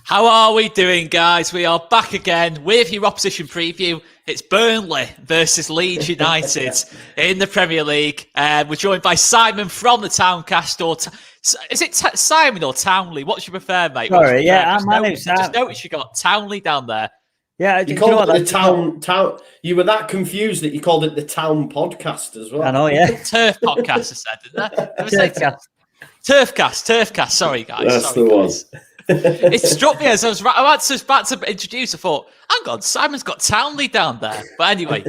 How are we doing, guys? We are back again with your opposition preview. It's Burnley versus Leeds United in the Premier League. We're joined by Simon from the Towncast. Is it Simon or Townley? What do you prefer, mate? Sorry, yeah, I just noticed you got Townley down there. Yeah, you called it the town. You were that confused that you called it the Town Podcast as well. I know, yeah. Turf Podcast, I said, didn't I? Turfcast. Sorry, guys. That's the one. It struck me as I was about to introduce. I thought, hang on, Simon's got Townley down there. But anyway,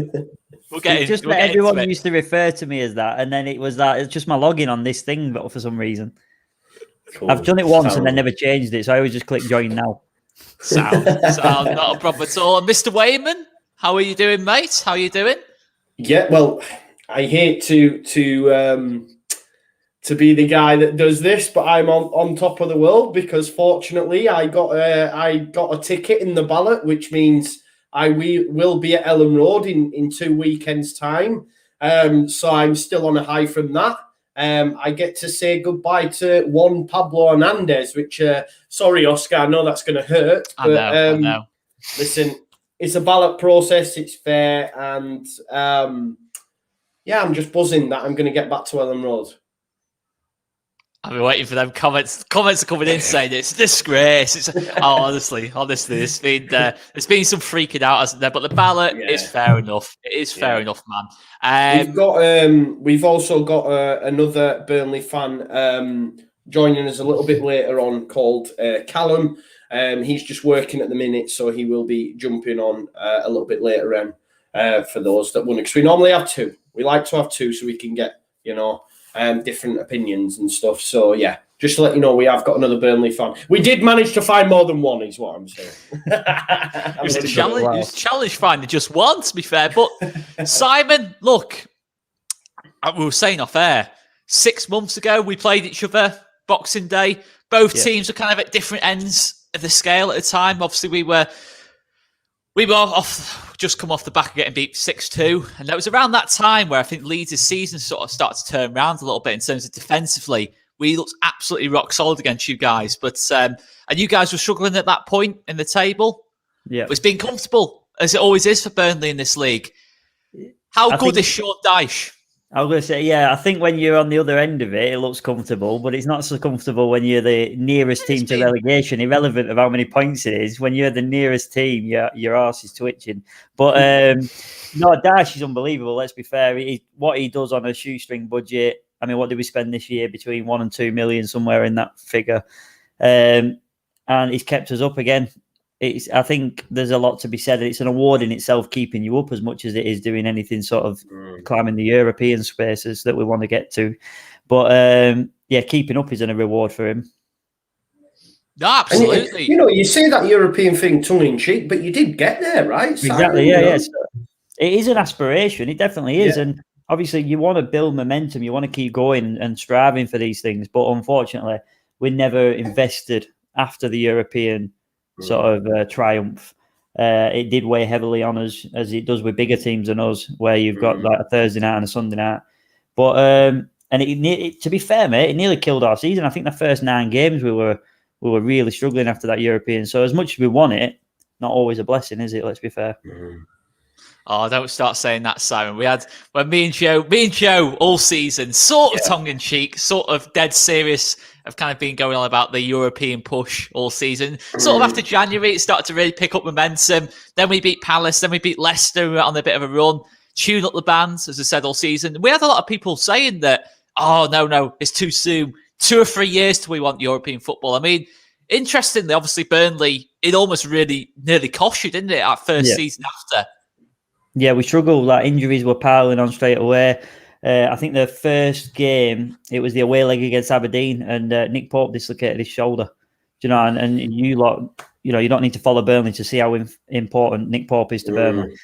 we'll get just we'll that everyone used to refer to me as that, and then it's just my login on this thing, but for some reason. Cool. I've done it once and then never changed it, so I always just click join now. Sound not a problem at all. And Mr. Wayman, how are you doing, mate? How are you doing? Yeah, well, I hate to be the guy that does this, but I'm on top of the world because fortunately I got a ticket in the ballot, which means I will be at Ellen Road in 2 weekends' time. So I'm still on a high from that. I get to say goodbye to one Pablo Hernandez, which, sorry, Oscar, I know that's going to hurt. I know. Listen, it's a ballot process. It's fair. And, I'm just buzzing that I'm going to get back to Ellen Road. I've been waiting for them comments. Comments are coming in saying it's a disgrace. Honestly, there's been some freaking out, hasn't there? But the ballot is fair enough. It is fair enough, man. We've also got another Burnley fan joining us a little bit later on called Callum. He's just working at the minute, so he will be jumping on a little bit later on for those that want to. Because we normally have two. We like to have two so we can get, different opinions and stuff. So, yeah, just to let you know, we have got another Burnley fan. We did manage to find more than one, is what I'm saying. It was a challenge finding just one, to be fair. But, Simon, look, we were saying off air, 6 months ago, we played each other, Boxing Day. Both teams were kind of at different ends of the scale at the time. Obviously, we were just come off the back of getting beat 6-2. And that was around that time where I think Leeds' season sort of started to turn around a little bit in terms of defensively. We looked absolutely rock solid against you guys. But and you guys were struggling at that point in the table. Yeah. It's been comfortable, as it always is for Burnley in this league. How good is Sean Dyche? I was going to say, I think when you're on the other end of it, it looks comfortable, but it's not so comfortable when you're the nearest team to relegation, irrelevant of how many points it is. When you're the nearest team, your arse is twitching. But no, Dyche is unbelievable, let's be fair. What he does on a shoestring budget, I mean, what did we spend this year? Between 1 and 2 million, somewhere in that figure. And he's kept us up again. I think there's a lot to be said. It's an award in itself, keeping you up as much as it is doing anything sort of climbing the European spaces that we want to get to. But keeping up isn't a reward for him. No, absolutely. And you say that European thing tongue in cheek, but you did get there, right? Exactly. Yeah. So it is an aspiration. It definitely is, and obviously you want to build momentum. You want to keep going and striving for these things. But unfortunately, we never invested after the European sort of triumph. It did weigh heavily on us, as it does with bigger teams than us, where you've got like a Thursday night and a Sunday night. But and it to be fair, mate, it nearly killed our season. I think the first 9 games we were really struggling after that European. So as much as we won it, not always a blessing, is it? Let's be fair. Oh, don't start saying that, Simon. We had me and Joe all season, sort of tongue in cheek, sort of dead serious. I've kind of been going on about the European push all season. Sort of after January, it started to really pick up momentum. Then we beat Palace. Then we beat Leicester. We were on a bit of a run. Tune up the bands, as I said, all season. We had a lot of people saying that, no, it's too soon. 2 or 3 years till we want European football. I mean, interestingly, obviously, Burnley, it almost really nearly cost you, didn't it, our first season after? Yeah, we struggled. Like, injuries were piling on straight away. I think the first game, it was the away leg against Aberdeen, and Nick Pope dislocated his shoulder. And you lot, you don't need to follow Burnley to see how important Nick Pope is to Burnley.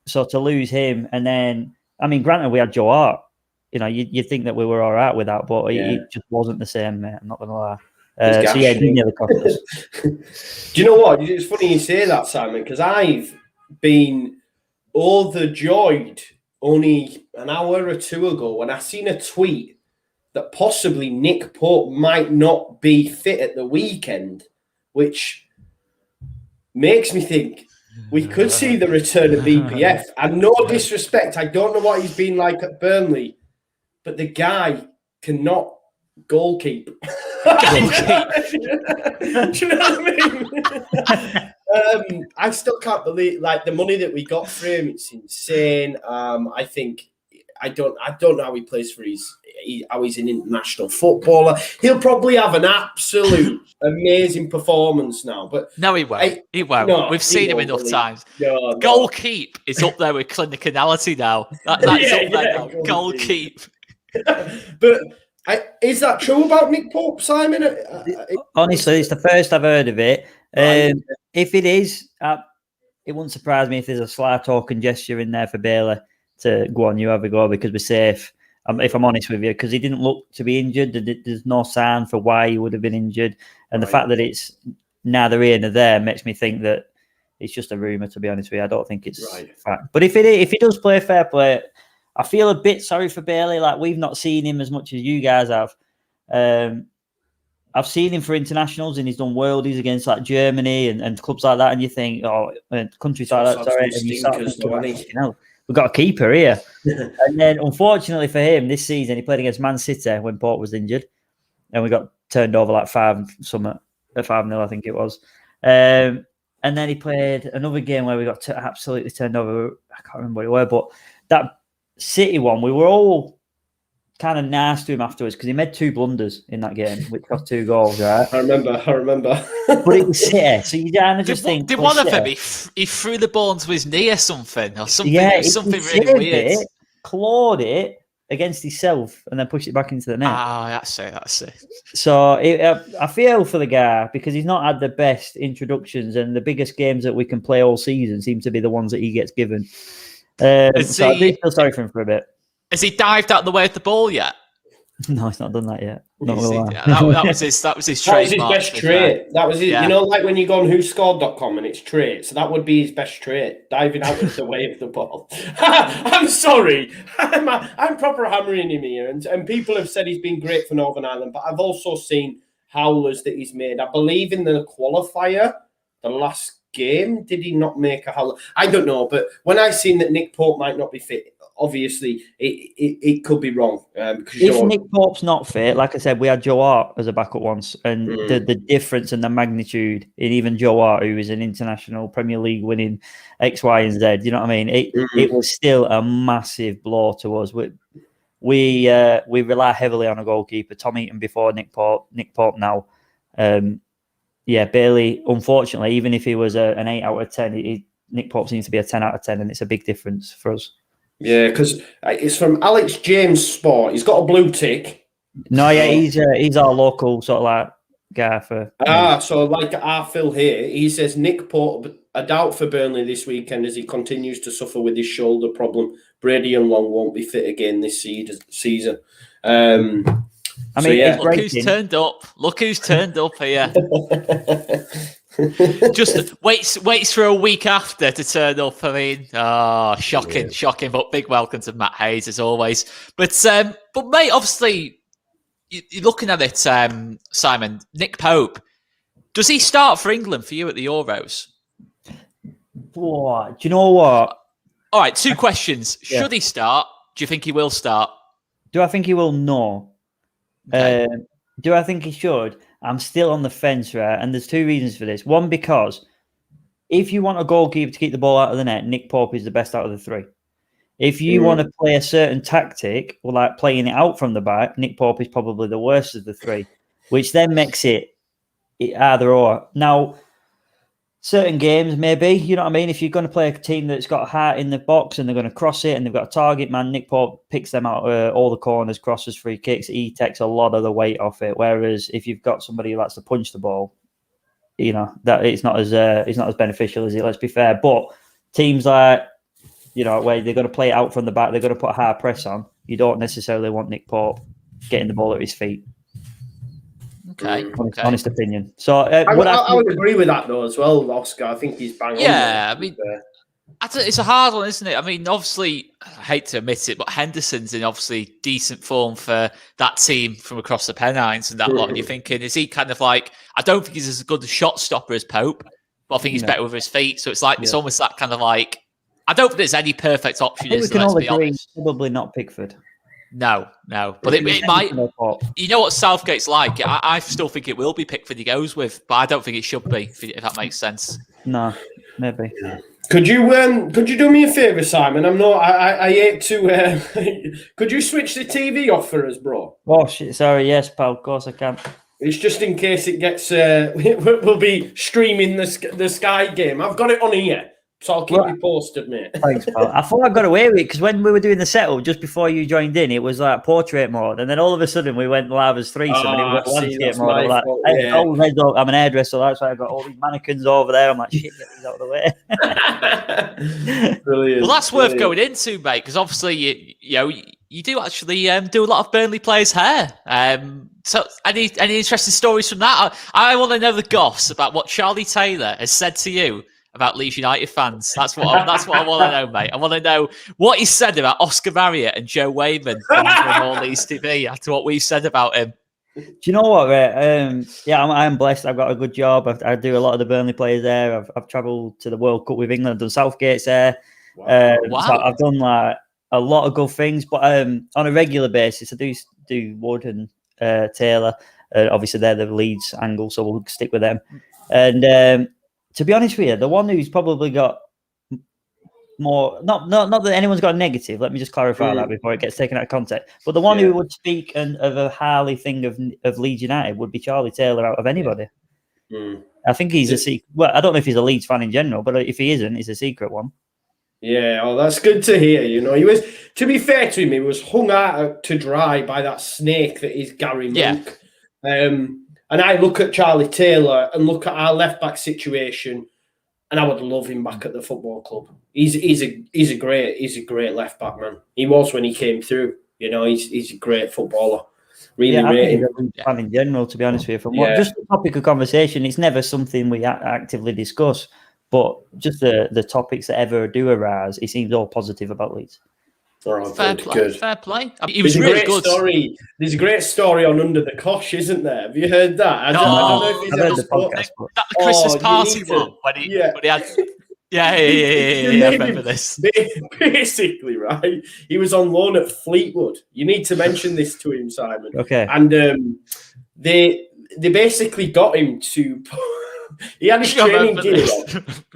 So to lose him, and then, I mean, granted, we had Joe Hart. You'd think that we were all right with that, but it just wasn't the same, mate. I'm not going to lie. It didn't nearly cost us. Do you know what? It's funny you say that, Simon, because I've been overjoyed only an hour or 2 ago when I seen a tweet that possibly Nick Pope might not be fit at the weekend which makes me think we could see the return of BPF. And no disrespect, I don't know what he's been like at Burnley, but the guy cannot goal keep. Do you know what I mean? I still can't believe the money that we got for him. It's insane. I think I don't know how he plays for how he's an international footballer. He'll probably have an absolute amazing performance now, but no, he won't. He won't. No, We've seen him enough times. No. Goal keep is up there with clinicality now. That's up there now. Goal keep. But is that true about Nick Pope, Simon? Honestly, it's the first I've heard of it. If it is, it wouldn't surprise me if there's a sly token gesture in there for Bailey to go on, you have a go because we're safe. If I'm honest with you, because he didn't look to be injured. There's no sign for why he would have been injured. And the fact that it's neither here nor there makes me think that it's just a rumour, to be honest with you. I don't think it's fact. But if he does play fair play, I feel a bit sorry for Bailey. Like, we've not seen him as much as you guys have. I've seen him for internationals and he's done worldies against like Germany and clubs like that. And you think, countries like that, sorry. And you start thinking, we've got a keeper here. And then, unfortunately for him, this season, he played against Man City when Port was injured. And we got turned over like 5-0, I think it was. And then he played another game where we got absolutely turned over. I can't remember what it was, but that City one, we were all kind of nice to him afterwards because he made 2 blunders in that game, which cost 2 goals, right? I remember. But it was City, so you kind of just think... Did one of them, he threw the ball into his knee or something? Or something, yeah, something really weird. Clawed it against himself and then pushed it back into the net. That's it. So I feel for the guy because he's not had the best introductions, and the biggest games that we can play all season seem to be the ones that he gets given. So I do feel sorry for him for a bit. Has he dived out the way of the ball yet? No, he's not done that yet. That was his trademark. That was his best trait. That was his, you know, like when you go on whoscored.com and it's traits. So that would be his best trait, diving out of the way of the ball. I'm sorry. I'm proper hammering him here. And people have said he's been great for Northern Ireland, but I've also seen howlers that he's made. I believe in the qualifier, the last game, did he not make a howler? I don't know, but when I seen that Nick Pope might not be fit, obviously it could be wrong. If Nick Pope's not fit, like I said, we had Joe Hart as a backup once, and the difference and the magnitude in even Joe Hart, who is an international Premier League winning X, Y, and Z, you know what I mean? It was still a massive blow to us. We rely heavily on a goalkeeper. Tom Eaton before Nick Pope now. Bailey, unfortunately, even if he was an 8 out of 10, Nick Pope seems to be a 10 out of 10, and it's a big difference for us. Yeah, because it's from Alex James Sport. He's got a blue tick. No, yeah, he's our local sort of like guy for. So like our Phil here, he says Nick Pope a doubt for Burnley this weekend as he continues to suffer with his shoulder problem. Brady and Long won't be fit again this season. Look who's turned up. Look who's turned up here. Just waits for a week after to turn up. I mean, shocking. But big welcome to Matt Hayes as always. But mate, obviously you're looking at it, Simon. Nick Pope, does he start for England for you at the Euros? What? Do you know what? All right, 2 questions. Yeah. Should he start? Do you think he will start? Do I think he will? No. Okay. Do I think he should? I'm still on the fence, right? And there's 2 reasons for this. One, because if you want a goalkeeper to keep the ball out of the net, Nick Pope is the best out of the 3. If you want to play a certain tactic, or like playing it out from the back, Nick Pope is probably the worst of the 3, which then makes it either or. Now, certain games, maybe, you know what I mean? If you're going to play a team that's got a heart in the box and they're going to cross it and they've got a target man, Nick Pope picks them out all the corners, crosses, free kicks. He takes a lot of the weight off it. Whereas if you've got somebody who likes to punch the ball, you know, that it's not as beneficial as it. Let's be fair. But teams like, you know, where they're going to play it out from the back, they're going to put a high press on. You don't necessarily want Nick Pope getting the ball at his feet. Okay. Honest opinion. So I would agree with that though as well, Oscar. I think he's bang on. Yeah, I mean, It's a hard one, isn't it? I mean, obviously, I hate to admit it, but Henderson's in obviously decent form for that team from across the Pennines and that lot. And you're thinking, is he kind of like, I don't think he's as good a shot stopper as Pope, but I think he's better with his feet. So it's like, it's almost that kind of like, I don't think there's any perfect option. We can all agree, probably not Pickford. No. But it might, you know what Southgate's like. I still think it will be Pickford he goes with, but I don't think it should be, if that makes sense. No, maybe. Yeah. Could you do me a favour, Simon? I hate to. Could you switch the TV off for us, bro? Oh shit! Sorry, yes, pal. Of course I can. It's just in case it gets. We'll be streaming the Sky game. I've got it on here, so I'll keep you posted, mate. Thanks, pal. I thought I got away with it because when we were doing the setup just before you joined in, it was like portrait mode, and then all of a sudden we went live as threesome, and it was landscape mode. I'm an hairdresser, that's why I got all these mannequins over there. I'm like, shit, get these out of the way. Brilliant. Well, that's worth going into, mate, because obviously you do actually do a lot of Burnley players' hair. So any interesting stories from that? I want to know the goss about what Charlie Taylor has said to you about Leeds United fans. That's what I want to know, mate. I want to know what he said about Oscar Marriott and Joe Wayman from All Leeds TV after what we've said about him. Do you know what, mate? I'm blessed. I've got a good job. I do a lot of the Burnley players there. I've travelled to the World Cup with England. I've done Southgate's there. Wow. So I've done like a lot of good things, but on a regular basis, I do Wood and Taylor. Obviously, they're the Leeds angle, so we'll stick with them. And to be honest with you, the one who's probably got more, not that anyone's got a negative, let me just clarify that before it gets taken out of context, but the one who would speak of a highly thing of Leeds United would be Charlie Taylor out of anybody. I think he's a secret. Well, I don't know if he's a Leeds fan in general, but if he isn't, he's a secret one. Yeah, well, that's good to hear. He was, to be fair to him, he was hung out to dry by that snake that is Gary Monk. And I look at Charlie Taylor and look at our left back situation, and I would love him back at the football club. He's a great left back, man. He was when he came through. He's a great footballer. Really rate him. Fan in general, to be honest with you, just the topic of conversation, it's never something we actively discuss. But just the topics that ever do arise, he seems all positive about Leeds. Fair play. I mean, he was There's really good. There's a great story on Under the Cosh, isn't there? Have you heard that? I don't know if he's heard the podcast. That the Christmas party one when he had. Yeah, I remember this. Basically, right? He was on loan at Fleetwood. You need to mention this to him, Simon. Okay. And they basically got him to. He had his training gear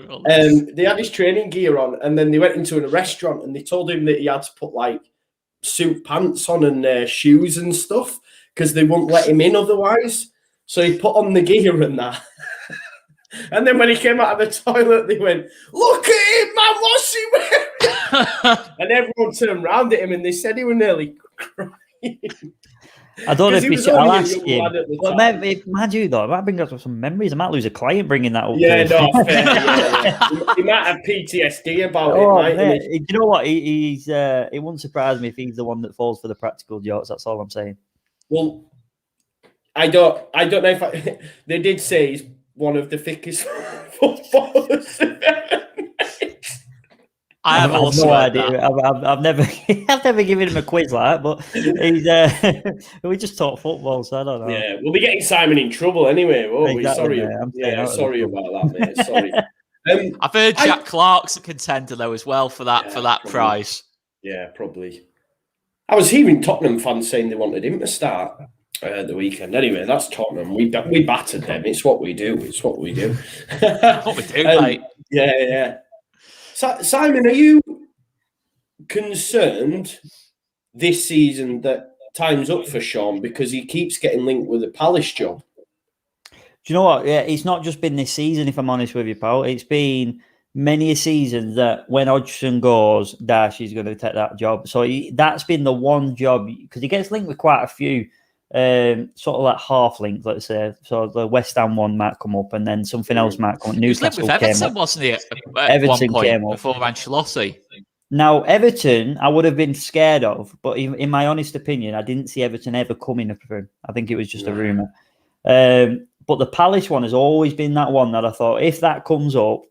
on. They had his training gear on, and then they went into a restaurant, and they told him that he had to put like suit pants on and shoes and stuff because they wouldn't let him in otherwise. So he put on the gear and that. And then when he came out of the toilet, they went, "Look at him, man! What's he wearing?" And everyone turned around at him, and they said he was nearly crying. I don't know if I'll ask him. But mind you, though, it might bring up some memories. I might lose a client bringing that up. Yeah, no, fair. He might have PTSD about it. Mate. Do you know what? He's. It wouldn't surprise me if he's the one that falls for the practical jokes. That's all I'm saying. Well, I don't know if they did say he's one of the thickest footballers. I have also no idea. I've never given him a quiz like that, but he's. We just talk football, so I don't know. Yeah, we'll be getting Simon in trouble anyway. Won't we? Sorry, sorry about that, mate. Sorry. I've heard Jack Clark's a contender though as well for that probably. prize. Yeah, probably. I was hearing Tottenham fans saying they wanted him to start the weekend. Anyway, that's Tottenham. We battered them. It's what we do. What we do, mate. Yeah. Simon, are you concerned this season that time's up for Sean because he keeps getting linked with a Palace job? Do you know what? Yeah, it's not just been this season, if I'm honest with you, pal. It's been many a season that when Hodgson goes, Dash is going to take that job. So that's been the one job, because he gets linked with quite a few, sort of like half linked, let's say. So the West Ham one might come up, and then something else might come up. Newcastle with Everton, came up. Wasn't he? Everton came up before Ancelotti. Now, Everton, I would have been scared of, but in my honest opinion, I didn't see Everton ever coming for him. I think it was just a rumour. But the Palace one has always been that one that I thought, if that comes up,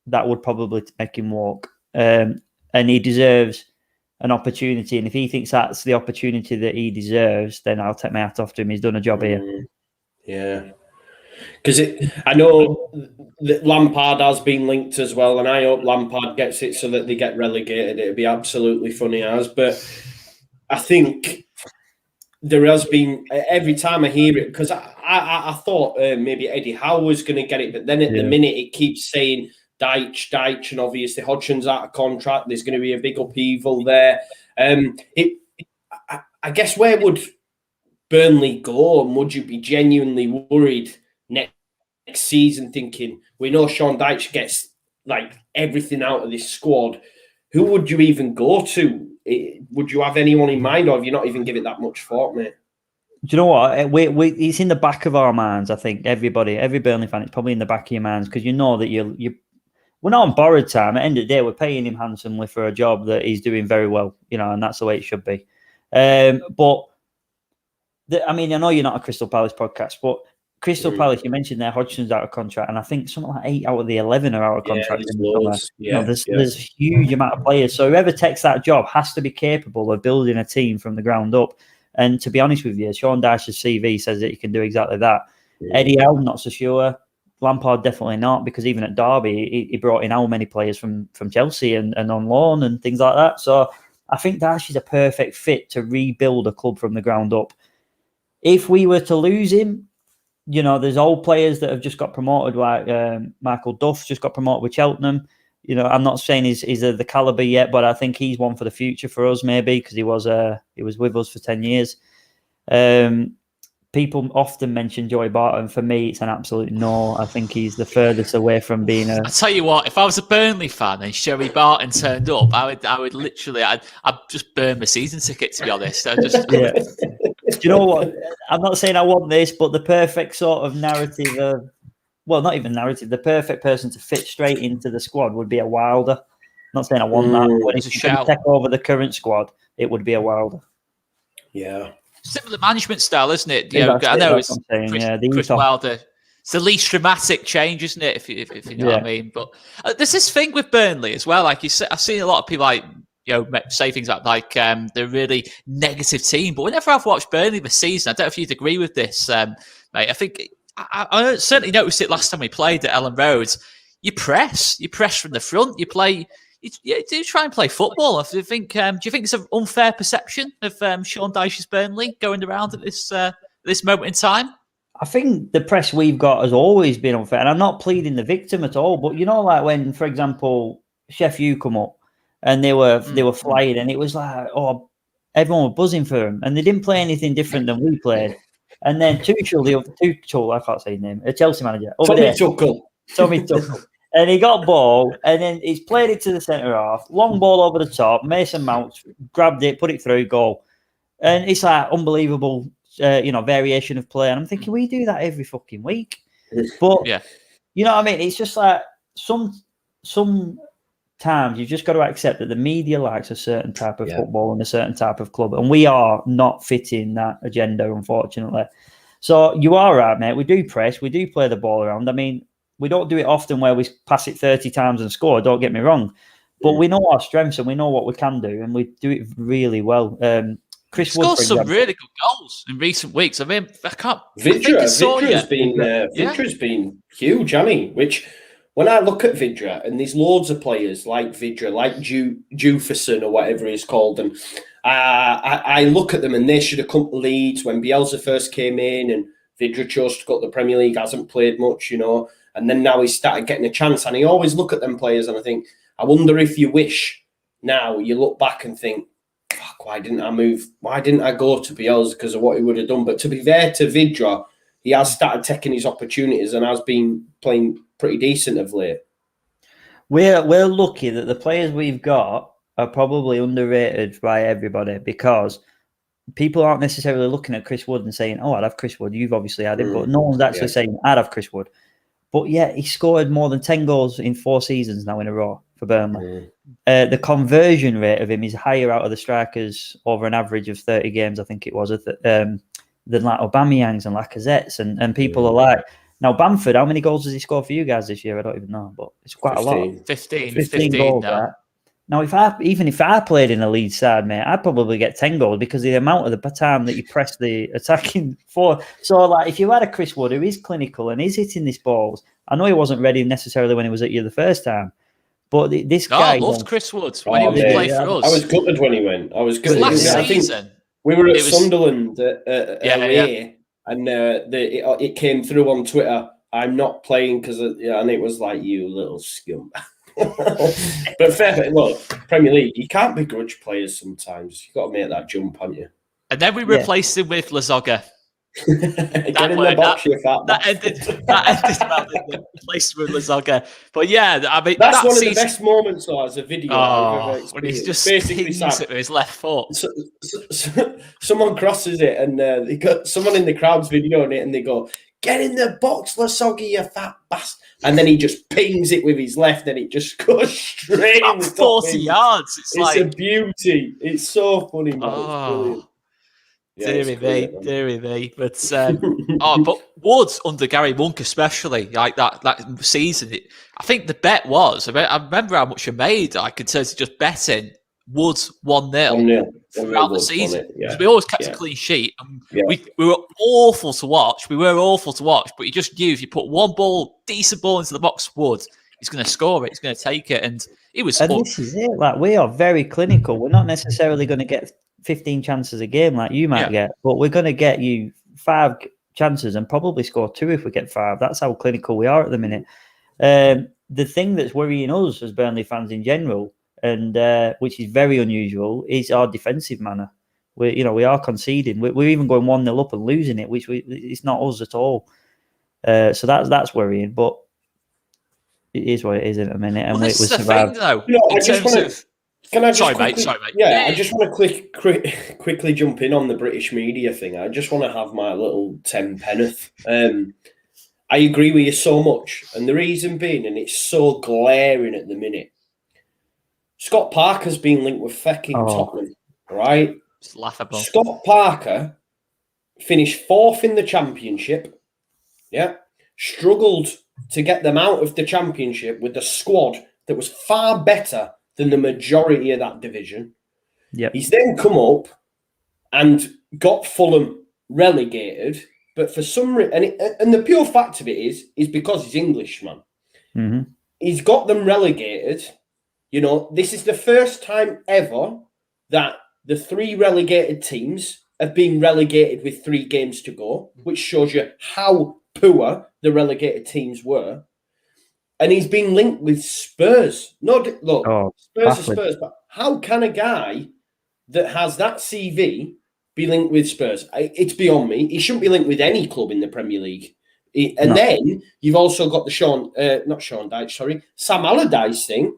that would probably make him walk. and he deserves an opportunity. And if he thinks that's the opportunity that he deserves, then I'll take my hat off to him. He's done a job here. Yeah. Because I know that Lampard has been linked as well, and I hope Lampard gets it so that they get relegated. It'd be absolutely funny as. But I think there has been, every time I hear it, because I thought maybe Eddie Howe was going to get it, but then at the minute it keeps saying Deitch, and obviously Hodgson's out of contract. There's going to be a big upheaval there. I guess where would Burnley go, and would you be genuinely worried next season, thinking we know Sean Dyche gets like everything out of this squad? Who would you even go to? Would you have anyone in mind, or have you not even give it that much thought, mate? Do you know what? It's in the back of our minds. I think every Burnley fan, it's probably in the back of your minds, because you know that we're not on borrowed time. At the end of the day, we're paying him handsomely for a job that he's doing very well, and that's the way it should be. But I know you're not a Crystal Palace podcast, but Crystal Palace, you mentioned there, Hodgson's out of contract, and I think something like 8 out of the 11 are out of contract. There's a huge amount of players. So whoever takes that job has to be capable of building a team from the ground up. And to be honest with you, Sean Dyche's CV says that he can do exactly that. Eddie Howe, not so sure. Lampard, definitely not, because even at Derby, he brought in how many players from Chelsea and on loan and things like that. So I think Dyche is a perfect fit to rebuild a club from the ground up. If we were to lose him, there's old players that have just got promoted, like Michael Duff's just got promoted with Cheltenham. I'm not saying he's the caliber yet, but I think he's one for the future for us, maybe, because he was with us for 10 years. People often mention Joey Barton. For me, it's an absolute no. I think he's the furthest away from being a... I tell you what, if I was a Burnley fan and Joey Barton turned up, I would literally, I'd just burn my season ticket, to be honest. Yeah. Do you know what? I'm not saying I want this, but the perfect sort of narrative of, well, not even narrative, the perfect person to fit straight into the squad would be a Wilder. I'm not saying I want that. When it's to take over the current squad, it would be a Wilder. Yeah. Similar management style, isn't it? I know it's Chris Wilder. It's the least dramatic change, isn't it? If you know what I mean. But there's this thing with Burnley as well. Like I've seen a lot of people say things like they're a really negative team. But whenever I've watched Burnley this season, I don't know if you'd agree with this, mate. I think I certainly noticed it last time we played at Ellen Road. You press from the front. You play. You do try and play football. Do you think it's an unfair perception of Sean Dyche's Burnley going around at this moment in time? I think the press we've got has always been unfair, and I'm not pleading the victim at all. But like when, for example, Chef U come up and they were flying, and it was like, everyone was buzzing for him, and they didn't play anything different than we played. And then Tuchel, I can't say his name, a Chelsea manager, Tommy Tuchel. And he got ball, and then he's played it to the centre half. Long ball over the top. Mason Mount grabbed it, put it through, goal. And it's like unbelievable, variation of play. And I'm thinking, we do that every fucking week. But you know what I mean? It's just like sometimes you've just got to accept that the media likes a certain type of football and a certain type of club, and we are not fitting that agenda, unfortunately. So you are right, mate. We do press, we do play the ball around. I mean, we don't do it often where we pass it 30 times and score, don't get me wrong. But we know our strengths and we know what we can do, and we do it really well. Chris Wood scored some really good goals in recent weeks. I mean, Vidra has been huge, hasn't he? Which, when I look at Vidra, and there's loads of players like Vidra, like Jufferson or whatever he's called, and I look at them and they should have come to Leeds when Bielsa first came in, and Vidra chose to go to the Premier League, hasn't played much, and then now he's started getting a chance. And I always look at them players and I think, I wonder if you wish now you look back and think, fuck, why didn't I move? Why didn't I go to Bielsa because of what he would have done? But to be fair to Vidra, he has started taking his opportunities and has been playing pretty decent of late. We're lucky that the players we've got are probably underrated by everybody, because people aren't necessarily looking at Chris Wood and saying, I'd have Chris Wood. You've obviously had him, but no one's actually saying, I'd have Chris Wood. But yeah, he scored more than 10 goals in 4 seasons now in a row for Burnley. The conversion rate of him is higher out of the strikers over an average of 30 games, I think it was, than like Aubameyangs and Lacazette's. And people are like, now Bamford, how many goals has he scored for you guys this year? I don't even know, but it's quite 15. a lot. 15 goals, now. Right? Now, even if I played in a Leeds side, mate, I'd probably get 10 goals because of the amount of the time that you press the attacking forward. So, like, if you had a Chris Wood who is clinical and is hitting these balls, I know he wasn't ready necessarily when he was at you the first time, but this guy... I loved Chris Wood when he was playing for us. I was gutted when he went. I was gutted. Last I think season. we were at Sunderland away, and it came through on Twitter. I'm not playing because, and it was like, you little scum. But fair, look, Premier League, you can't begrudge players sometimes. You've got to make that jump, haven't you? And then we replaced him with Lazoga. Get in the box, you fat that ended well in the place with Lazoga. But yeah, I mean, that's one of the best moments though, as a video. When he's just basically pings it with his left foot. Someone crosses it, and they got someone in the crowd's videoing it, and they go, "Get in the box, Lazoga, you fat bastard!" And then he just pings it with his left, and it just goes straight in the 40 yards. It's like a beauty. It's so funny, man. Oh. Deary me. But but Woods under Gary Monk especially, like that season, I think the bet was, I remember how much I made. I could say just betting Woods 1-0 throughout the season. Because we always kept a clean sheet. And we were awful to watch. But you just knew if you put one decent ball into the box, Wood, he's going to score it. He's going to take it. And it was. And this is it. Like, we are very clinical. We're not necessarily going to get 15 chances a game like you might get, but we're going to get you 5 chances and probably score 2 if we get 5. That's how clinical we are at the minute. The thing that's worrying us as Burnley fans in general, and which is very unusual, is our defensive manner. We are conceding. We're even going 1-0 up and losing it, which it's not us at all. So that's worrying, but it is what it is at a minute, and we survived. Sorry, mate. Yeah, I just want to quickly jump in on the British media thing. I just want to have my little 10 penneth. I agree with you so much, and the reason being, and it's so glaring at the minute, Scott Parker's been linked with Tottenham, right? It's laughable. Scott Parker finished 4th in the Championship, struggled to get them out of the Championship with a squad that was far better than the majority of that division. Yep. He's then come up and got Fulham relegated, but for some reason, and the pure fact of it is because he's English, man. Mm-hmm. He's got them relegated. This is the first time ever that the 3 relegated teams have been relegated with 3 games to go, which shows you how poor the relegated teams were. And he's been linked with Spurs. Spurs are Spurs, but how can a guy that has that CV be linked with Spurs? It's beyond me. He shouldn't be linked with any club in the Premier League. Then you've also got the Sam Allardyce thing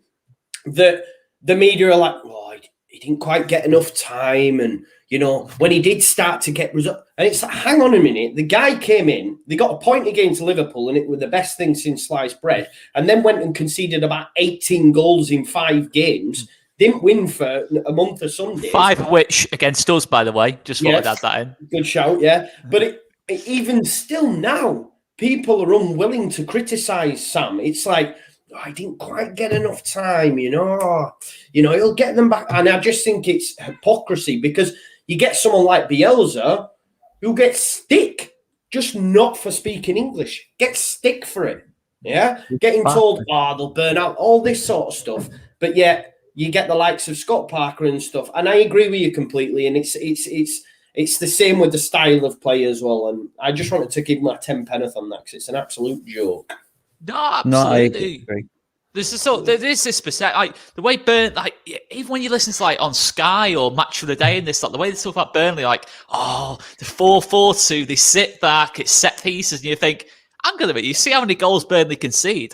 that the media are like, he didn't quite get enough time. And, when he did start to get results, and it's like, hang on a minute. The guy came in, they got a point against Liverpool, and it was the best thing since sliced bread, and then went and conceded about 18 goals in 5 games. Didn't win for a month of Sundays. 5 of which against us, by the way. Just wanted to add that in. Good shout, yeah. But even still now, people are unwilling to criticise Sam. It's like, I didn't quite get enough time, he'll get them back. And I just think it's hypocrisy, because you get someone like Bielsa who gets stick, just not for speaking English, gets stick for it. Yeah. Getting told, they'll burn out, all this sort of stuff. But yet you get the likes of Scott Parker and stuff. And I agree with you completely. And it's the same with the style of play as well. And I just wanted to give my 10 penneth on that, because it's an absolute joke. No, absolutely. No, There's this percent, like the way even when you listen to on Sky or Match of the Day and this, the way they talk about Burnley, the 4-4-2, they sit back, it's set pieces, and you think, hang on a minute, you see how many goals Burnley concede?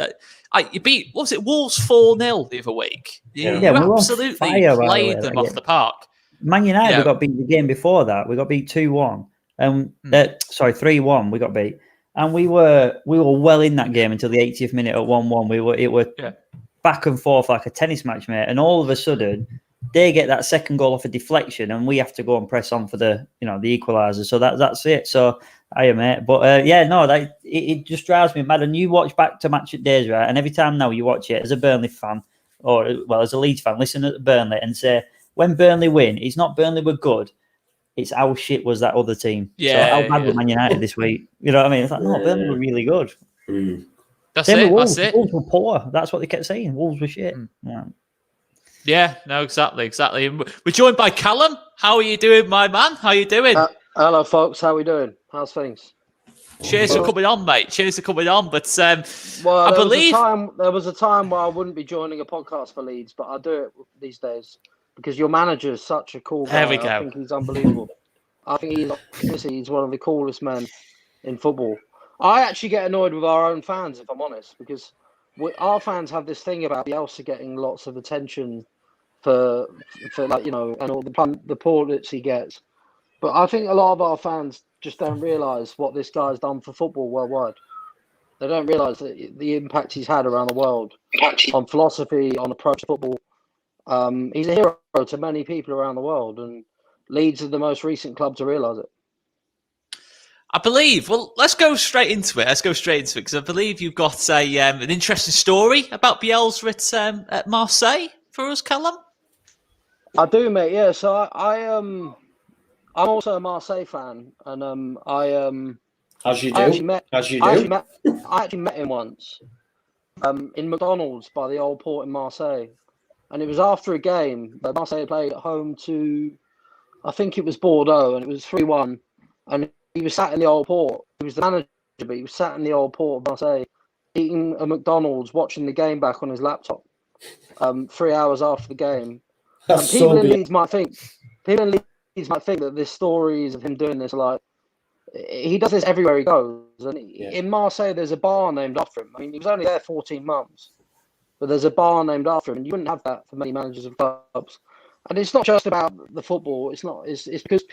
You beat, what was it, Wolves 4-0 the other week? You absolutely played them off the park. Man United, we got beat the game before that. We got beat 2-1. 3-1. We got beat. And we were well in that game until the 80th minute at 1-1. It was back and forth like a tennis match, mate. And all of a sudden, they get that second goal off a deflection, and we have to go and press on for the equaliser. So that's it. So mate. But it just drives me mad. And you watch back to match at days, right? And every time now you watch it as a Burnley fan, or well, as a Leeds fan, listen to Burnley and say, when Burnley win, it's not Burnley were good. It's how shit was that other team. Yeah, so how bad was Man United this week? You know what I mean? It's like, no, Burnley were really good. That's Same it. with Wolves. That's it. Wolves were poor. That's what they kept saying. Wolves were shit. Yeah. Yeah, no, exactly. And we're joined by Callum. How are you doing, my man? How are you doing? Hello, folks. How are we doing? How's things? Cheers for coming on, mate. Cheers for coming on. But well, I believe there was a time where I wouldn't be joining a podcast for Leeds, but I do it these days because your manager is such a cool guy. There we go. I think he's unbelievable. I think he's one of the coolest men in football. I actually get annoyed with our own fans, if I'm honest, because our fans have this thing about Bielsa getting lots of attention for like, you know, and all the plaudits he gets. But I think a lot of our fans just don't realise what this guy's done for football worldwide. They don't realise the impact he's had around the world on philosophy, on approach to football. He's a hero to many people around the world, and Leeds are the most recent club to realise it. I believe. Well, let's go straight into it. Because I believe you've got an interesting story about Bielsa at Marseille for us, Callum. I do, mate. Yeah. So I'm also a Marseille fan, and As you do. I actually met him once, in McDonald's by the old port in Marseille, and it was after a game that Marseille played at home to, I think it was Bordeaux, and it was 3-1, and he was sat in the old port. He was the manager, but he was sat in the old port of Marseille, eating a McDonald's, watching the game back on his laptop, 3 hours after the game. That's and people so in good. Leeds might think that this stories of him doing this, like, he does this everywhere he goes. And in Marseille, there's a bar named after him. I mean, he was only there 14 months, but there's a bar named after him. And you wouldn't have that for many managers of clubs. And it's not just about the football. It's because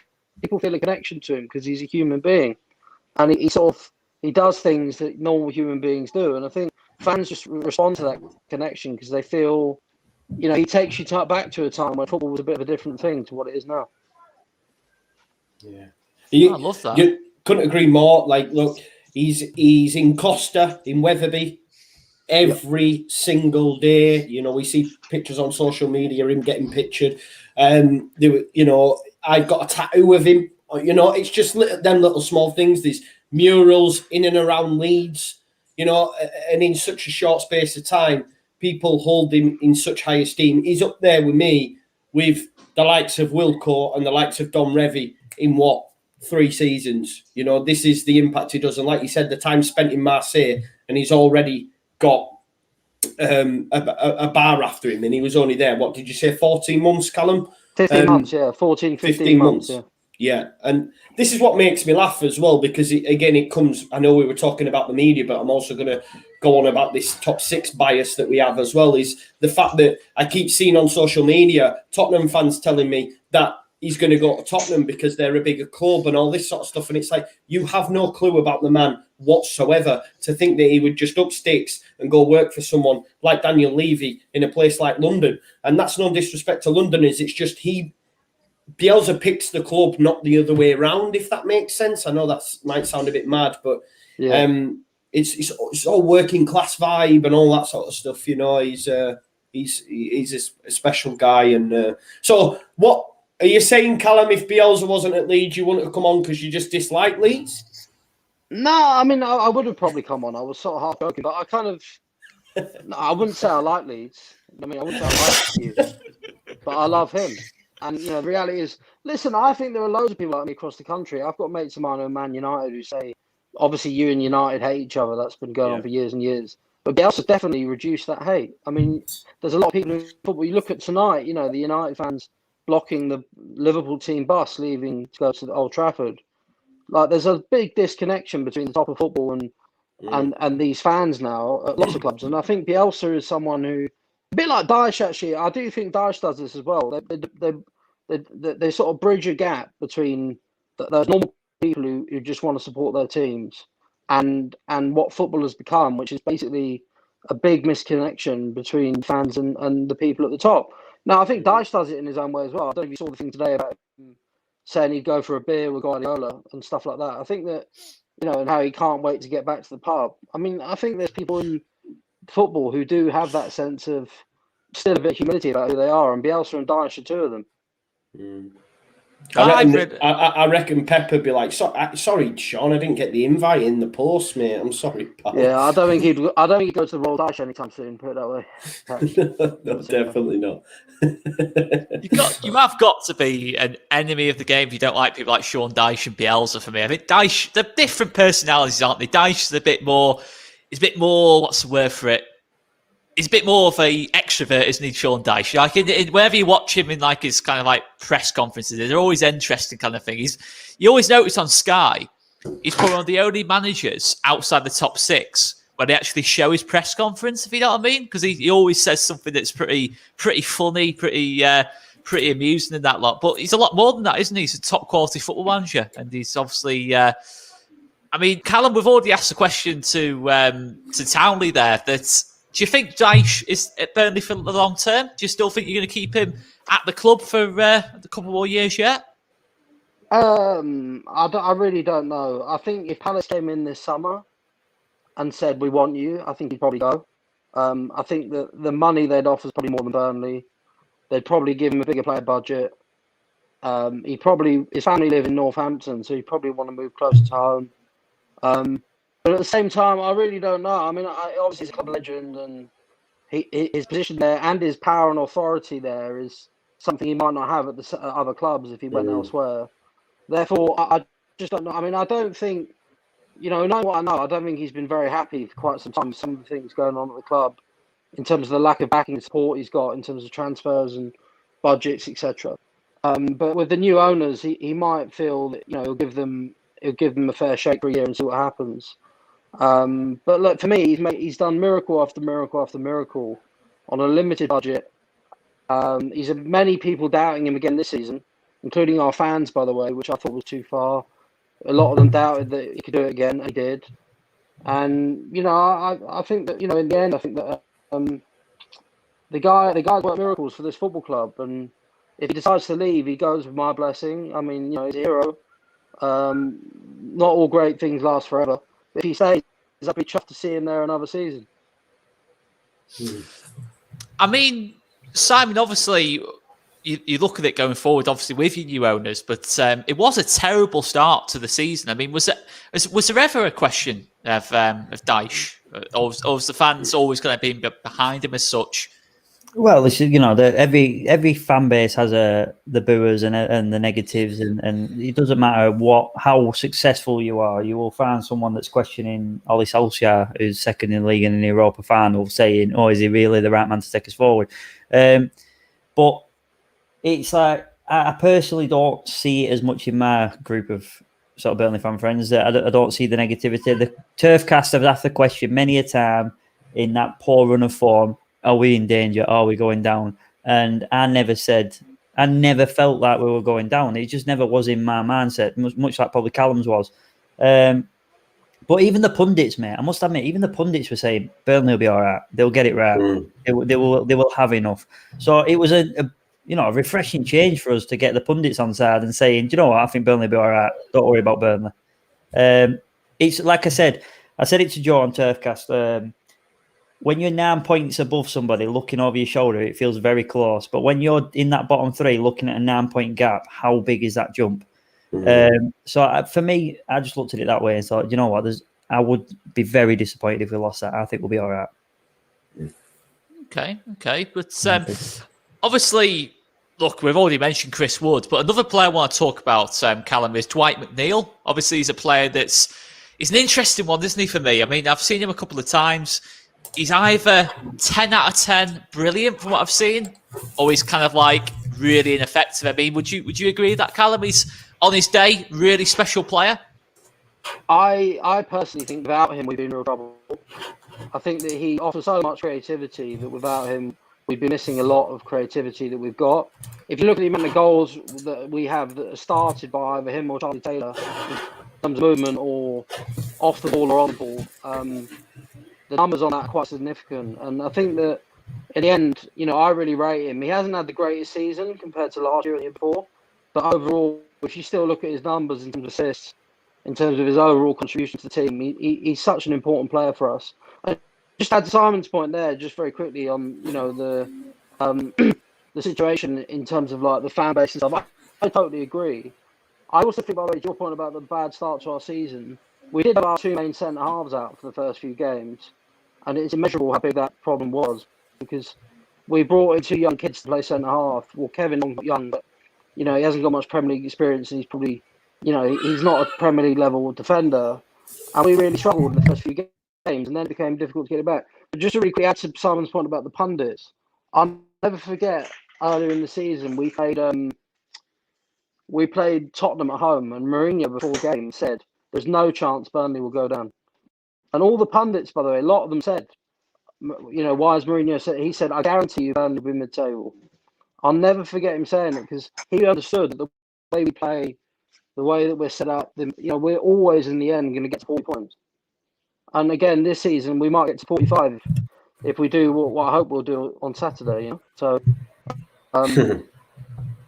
people feel a connection to him because he's a human being, and he does things that normal human beings do. And I think fans just respond to that connection because they feel, you know, he takes you back to a time when football was a bit of a different thing to what it is now. Yeah. I love that. You couldn't agree more. Like, look, he's in Costa, in Wetherby, every single day. You know, we see pictures on social media, him getting pictured. You know, I've got a tattoo of him. You know, it's just them little small things. These murals in and around Leeds, you know, and in such a short space of time, people hold him in such high esteem. He's up there with me, with the likes of Wilco and the likes of Don Revie in 3 seasons. You know, this is the impact he does. And like you said, the time spent in Marseille, and he's already got a bar after him, and he was only there, what did you say, 14 months, Callum? 15 months, yeah. 15 months, yeah. Yeah, and this is what makes me laugh as well, because it comes, I know we were talking about the media, but I'm also going to go on about this top 6 bias that we have as well, is the fact that I keep seeing on social media Tottenham fans telling me that he's going to go to Tottenham because they're a bigger club and all this sort of stuff. And it's like, you have no clue about the man whatsoever to think that he would just up sticks and go work for someone like Daniel Levy in a place like London. And that's no disrespect to Londoners. It's just Bielsa picks the club, not the other way around, if that makes sense. I know that might sound a bit mad, but it's all working class vibe and all that sort of stuff. You know, he's a special guy. And so what are you saying, Callum? If Bielsa wasn't at Leeds, you wouldn't have come on because you just dislike Leeds? No, I mean, I would have probably come on. I was sort of half joking, but I kind of, no, I wouldn't say I like Leeds. I mean, I wouldn't say I like you, but I love him. And, you know, the reality is, listen, I think there are loads of people like me across the country. I've got mates of mine in Man United who say, obviously, you and United hate each other. That's been going on for years and years. But Bielsa's definitely reduced that hate. I mean, there's a lot of people in football. You look at tonight, you know, the United fans blocking the Liverpool team bus leaving to go to the Old Trafford. Like, there's a big disconnection between the top of football and these fans now at lots of clubs. And I think Bielsa is someone who, a bit like Dyche, actually, I do think Dyche does this as well. They sort of bridge a gap between those normal people who just want to support their teams and what football has become, which is basically a big misconnection between fans and the people at the top. Now, I think Dyche does it in his own way as well. I don't know if you saw the thing today about him saying he'd go for a beer with Guardiola and stuff like that. I think that, you know, and how he can't wait to get back to the pub. I mean, I think there's people in football who do have that sense of still a bit of humility about who they are, and Bielsa and Dyche are two of them. I reckon Pep would be like, sorry, Sean, I didn't get the invite in the post, mate. I'm sorry, pal. Yeah, I don't think he'd go to the Royal Dyche anytime soon. Put it that way. No, definitely not. You have got to be an enemy of the game if you don't like people like Sean Dyche and Bielsa. For me, I think Dyche, they're different personalities, aren't they? Dyche is a bit more. What's the word for it? He's a bit more of a extrovert, isn't he, Sean Dyche? Like wherever you watch him in like his kind of like press conferences, they're always interesting kind of thing. You always notice on Sky, he's probably one of the only managers outside the top 6 where they actually show his press conference, if you know what I mean, because he always says something that's pretty funny, pretty amusing and that lot. But he's a lot more than that, isn't he? He's a top quality football manager, and he's obviously. I mean, Callum, we've already asked the question to Townley there. Do you think Dyche is at Burnley for the long term? Do you still think you're going to keep him at the club for a couple more years yet? I really don't know. I think if Palace came in this summer and said, we want you, I think he'd probably go. I think that the money they'd offer is probably more than Burnley. They'd probably give him a bigger player budget. His family live in Northampton, so he'd probably want to move closer to home. But at the same time, I really don't know. I mean, obviously he's a club legend, and his position there and his power and authority there is something he might not have at the other clubs if he went elsewhere. Therefore, I just don't know. I mean, I don't think, knowing what I know, I don't think he's been very happy for quite some time with some of the things going on at the club in terms of the lack of backing and support he's got in terms of transfers and budgets, etc. But with the new owners, he might feel that he'll give them a fair shake for a year and see what happens. But look, for me, he's done miracle after miracle after miracle on a limited budget. He's had many people doubting him again this season, including our fans, by the way, which I thought was too far. A lot of them doubted that he could do it again, and he did. And I think that in the end, I think that the guy worked miracles for this football club, and if he decides to leave, he goes with my blessing. I mean, he's a hero. Not all great things last forever. If he stays, I'd be chuffed to see him there another season. I mean, Simon, obviously, you look at it going forward, obviously, with your new owners, but it was a terrible start to the season. I mean, was there ever a question of Dyche? Or was the fans always going to be behind him as such? Well, it's, every fan base has the booers and the negatives, and it doesn't matter how successful you are. You will find someone that's questioning Ollie Solskjaer, who's second in the league and in the Europa final, saying, "Oh, is he really the right man to take us forward?" But it's like I personally don't see it as much in my group of sort of Burnley fan friends. I don't see the negativity. The Turfcast have asked the question many a time in that poor run of form. Are we in danger? Are we going down? And I never felt like we were going down. It just never was in my mindset, much like probably Callum's was. But even the pundits, mate, I must admit, even the pundits were saying Burnley will be all right. They'll get it right. They will have enough. So it was a refreshing change for us to get the pundits on side and saying, do you know what? I think Burnley will be all right. Don't worry about Burnley. It's like I said it to Joe on Turfcast. When you're 9 points above somebody looking over your shoulder, it feels very close. But when you're in that bottom 3 looking at a 9-point gap, how big is that jump? So for me, I just looked at it that way and thought, you know what? I would be very disappointed if we lost that. I think we'll be all right. Okay. But obviously, look, we've already mentioned Chris Wood, but another player I want to talk about, Callum, is Dwight McNeil. Obviously, he's a player he's an interesting one, isn't he, for me? I mean, I've seen him a couple of times. He's either 10 out of 10 brilliant from what I've seen, or he's kind of like really ineffective. I mean, would you agree with that, Callum? He's on his day, really special player. I personally think without him we'd be in real trouble. I think that he offers so much creativity that without him we'd be missing a lot of creativity that we've got. If you look at the amount of goals that we have that are started by either him or Charlie Taylor in terms of movement or off the ball or on the ball, the numbers on that are quite significant. And I think that in the end, I really rate him. He hasn't had the greatest season compared to last year and the year before, but overall, if you still look at his numbers in terms of assists, in terms of his overall contribution to the team, he's such an important player for us. And just add to Simon's point there, just very quickly on the the situation in terms of like the fan base and stuff. I totally agree. I also think, by the way, your point about the bad start to our season, we did have our two main centre halves out for the first few games, and it's immeasurable how big that problem was because we brought in two young kids to play centre half. Well, Kevin not young, but he hasn't got much Premier League experience, and he's probably, he's not a Premier League level defender, and we really struggled in the first few games, and then it became difficult to get it back. But just to really add to Simon's point about the pundits, I'll never forget earlier in the season we played Tottenham at home, and Mourinho before the game said, "There's no chance Burnley will go down." And all the pundits, by the way, a lot of them said, why is Mourinho said? He said, "I guarantee you Burnley will be mid-table." I'll never forget him saying it because he understood that the way we play, the way that we're set up, we're always in the end going to get to 40 points. And again, this season we might get to 45 if we do what I hope we'll do on Saturday. So,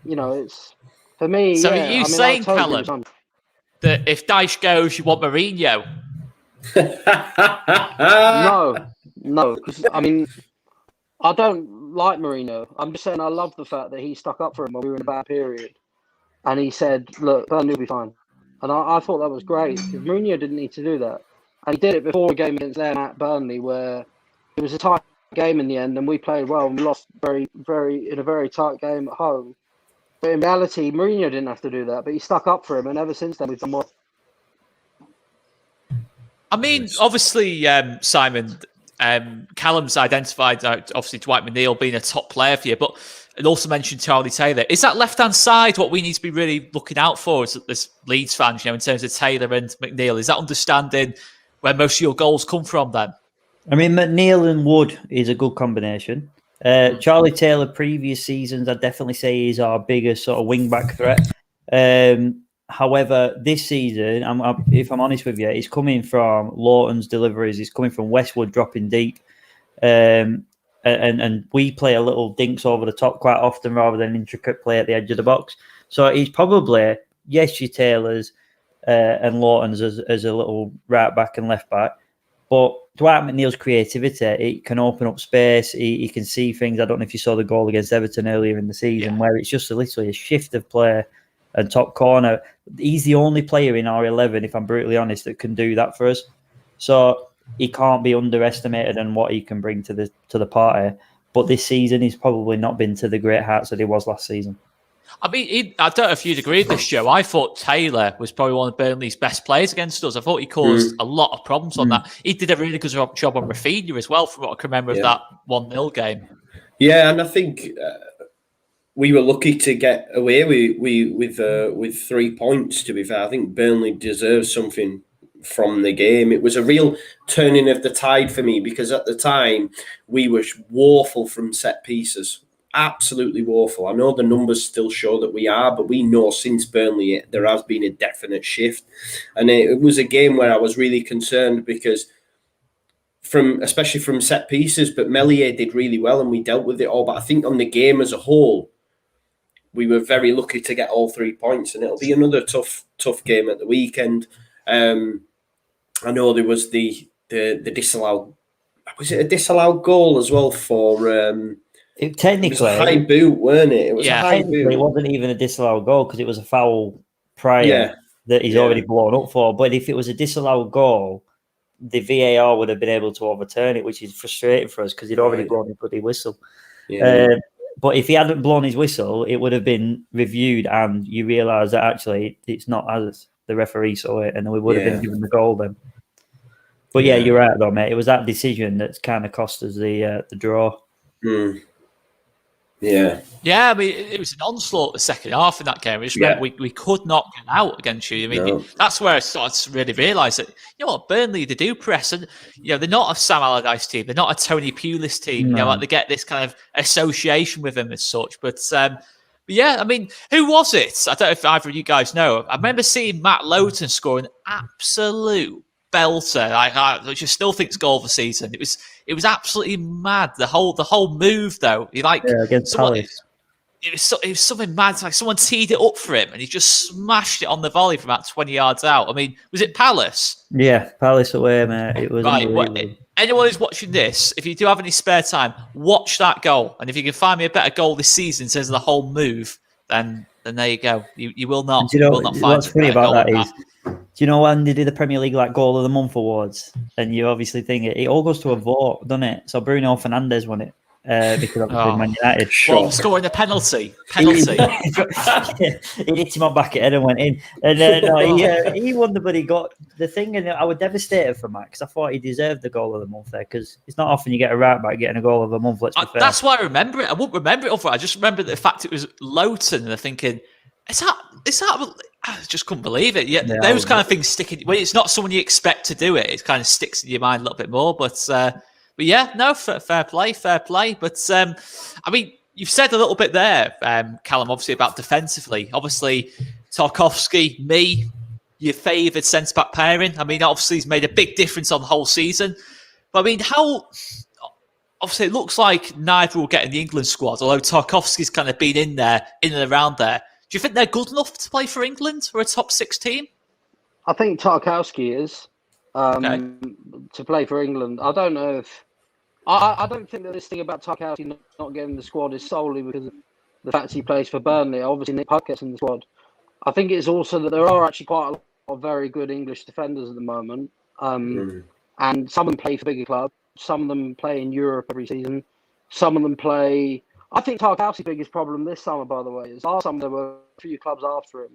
it's. For me, so are you saying, totally Callum, that if Dyche goes, you want Mourinho? No, because I don't like Mourinho. I'm just saying I love the fact that he stuck up for him when we were in a bad period, and he said, "Look, Burnley will be fine." And I thought that was great because Mourinho didn't need to do that, and he did it before a game against them at Burnley where it was a tight game in the end, and we played well and we lost very, very in a very tight game at home. But in reality, Mourinho didn't have to do that, but he stuck up for him, and ever since then we've done well. I mean, obviously, Simon, Callum's identified obviously Dwight McNeil being a top player for you, but it also mentioned Charlie Taylor. Is that left-hand side what we need to be really looking out for as Leeds fans, in terms of Taylor and McNeil? Is that understanding where most of your goals come from then? I mean, McNeil and Wood is a good combination. Charlie Taylor, previous seasons, I'd definitely say he's our biggest sort of wing-back threat. However, this season, if I'm honest with you, he's coming from Lawton's deliveries. He's coming from Westwood dropping deep. And we play a little dinks over the top quite often rather than intricate play at the edge of the box. So he's probably, yes, your Taylors and Lawton's as a little right back and left back. But Dwight McNeil's creativity, it can open up space. He can see things. I don't know if you saw the goal against Everton earlier in the season where it's just literally a shift of play and top corner. He's the only player in our 11, if I'm brutally honest, that can do that for us. So he can't be underestimated in what he can bring to the party. But this season, he's probably not been to the great heights that he was last season. I mean, I don't know if you'd agree with this, Joe. I thought Taylor was probably one of Burnley's best players against us. I thought he caused a lot of problems on that. He did a really good job on Rafinha as well, from what I can remember of that 1-0 game. Yeah, and I think we were lucky to get away with 3 points, to be fair. I think Burnley deserves something from the game. It was a real turning of the tide for me because at the time we were woeful from set pieces. Absolutely woeful. I know the numbers still show that we are, but we know since Burnley there has been a definite shift. And it was a game where I was really concerned because especially from set pieces, but Meslier did really well and we dealt with it all. But I think on the game as a whole, we were very lucky to get all 3 points, and it'll be another tough game at the weekend. I know there was the disallowed. Was it a disallowed goal as well for? Technically, it was a high boot, weren't it? It was a high boot. It wasn't even a disallowed goal because it was a foul prior that he's already blown up for. But if it was a disallowed goal, the VAR would have been able to overturn it, which is frustrating for us because he'd already blown a bloody whistle. Yeah. But if he hadn't blown his whistle, it would have been reviewed, and you realise that actually it's not as the referee saw it, and we would have been given the goal then. But yeah, you're right though, mate. It was that decision that's kind of cost us the draw. Yeah. Yeah, I mean, it was an onslaught the second half in that game. We just meant we could not get out against you. I mean, that's where I started to really realise that, Burnley, they do press. And, they're not a Sam Allardyce team. They're not a Tony Pulis team. No. They get this kind of association with them as such. But yeah, I mean, who was it? I don't know if either of you guys know. I remember seeing Matt Lowton score an absolute belter, which I still think's goal of the season. It was absolutely mad. The whole move though. Against Palace. it was something mad. Like someone teed it up for him, and he just smashed it on the volley from about 20 yards out. I mean, was it Palace? Yeah, Palace away, mate. It was unbelievable. Anyone who's watching this, if you do have any spare time, watch that goal. And if you can find me a better goal this season in terms of the whole move, then there you go. You will not. Do you know, will not find what's funny about that is, that. do you know when they do the Premier League like Goal of the Month awards? And you obviously think it all goes to a vote, doesn't it? So Bruno Fernandes won it. Because obviously Man United. Well, scoring a penalty. He hit him on back at head and went in. And then he won the bloody got the thing, and I was devastated for Matt because I thought he deserved the goal of the month there because it's not often you get a right back getting a goal of the month. Let's be fair. That's why I remember it. I wouldn't remember it over. I just remember the fact it was Lowton, and I'm thinking, is that? I just couldn't believe it. Yeah, those kind of things stick in. When it's not someone you expect to do it, it kind of sticks in your mind a little bit more. But yeah, no, fair play. But I mean, you've said a little bit there, Callum, obviously about defensively. Obviously, Tarkowski, your favoured centre-back pairing. I mean, obviously, he's made a big difference on the whole season. But I mean, obviously, it looks like neither will get in the England squad, although Tarkowski's kind of been in and around there. Do you think they're good enough to play for England or a top 6 team? I think Tarkowski is to play for England. I don't know if I don't think that this thing about Tarkowski not getting the squad is solely because of the fact he plays for Burnley. Obviously, Nick Puck gets in the squad. I think it's also that there are actually quite a lot of very good English defenders at the moment, and some of them play for bigger clubs. Some of them play in Europe every season. Some of them play. I think Tarkowski's biggest problem this summer, by the way, is last summer there were a few clubs after him.